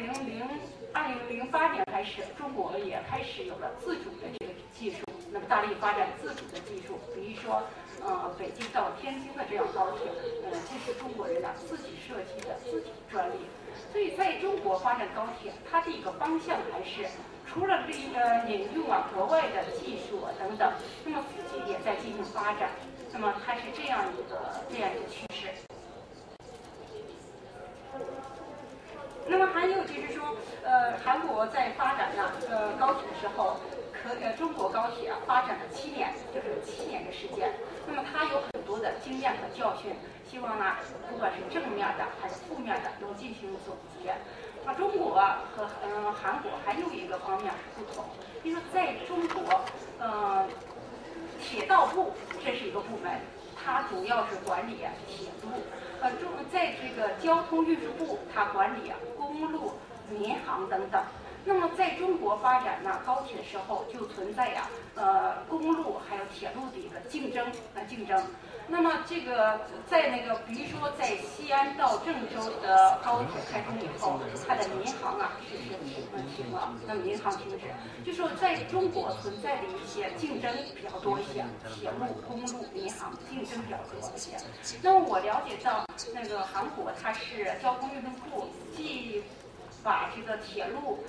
年开始，中国也开始有了自主的这个技术，那么大力发展自主的技术，比如说北京到天津的这样高铁，这是中国人自己设计的自己专利。所以在中国发展高铁，它的一个方向还是除了引用国外的技术等等，那么自己也在进行发展。那么它是这样一个趋势。那么还有就是说，韩国在发展呢，高铁的时候，中国高铁发展了7年，就是有7年的时间。那么它有很多的经验和教训，希望呢，不管是正面的还是负面的，都进行总结。那中国和韩国还有一个方面是不同，就是说在中国，铁道部这是一个部门，它主要是管理铁路。在这个交通运输部，它管理公路、民航等等。那么在中国发展呢高铁的时候，就存在公路还有铁路的一个竞争。那么这个在比如说在西安到郑州的高铁开通以后，它的民航是停了，那么民航停止，就说在中国存在的一些竞争比较多一些，铁路、公路、民航竞争比较多一些。那么我了解到韩国它是交通运输部既把这个铁路、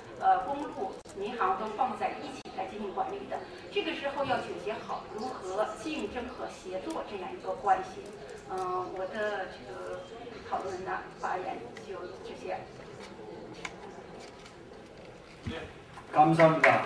公路、民航都放在一起来进行管理的。这个时候要解决好如何竞争和协作这样一个关系。我的这个讨论呢，发言就这些。 감사합니다.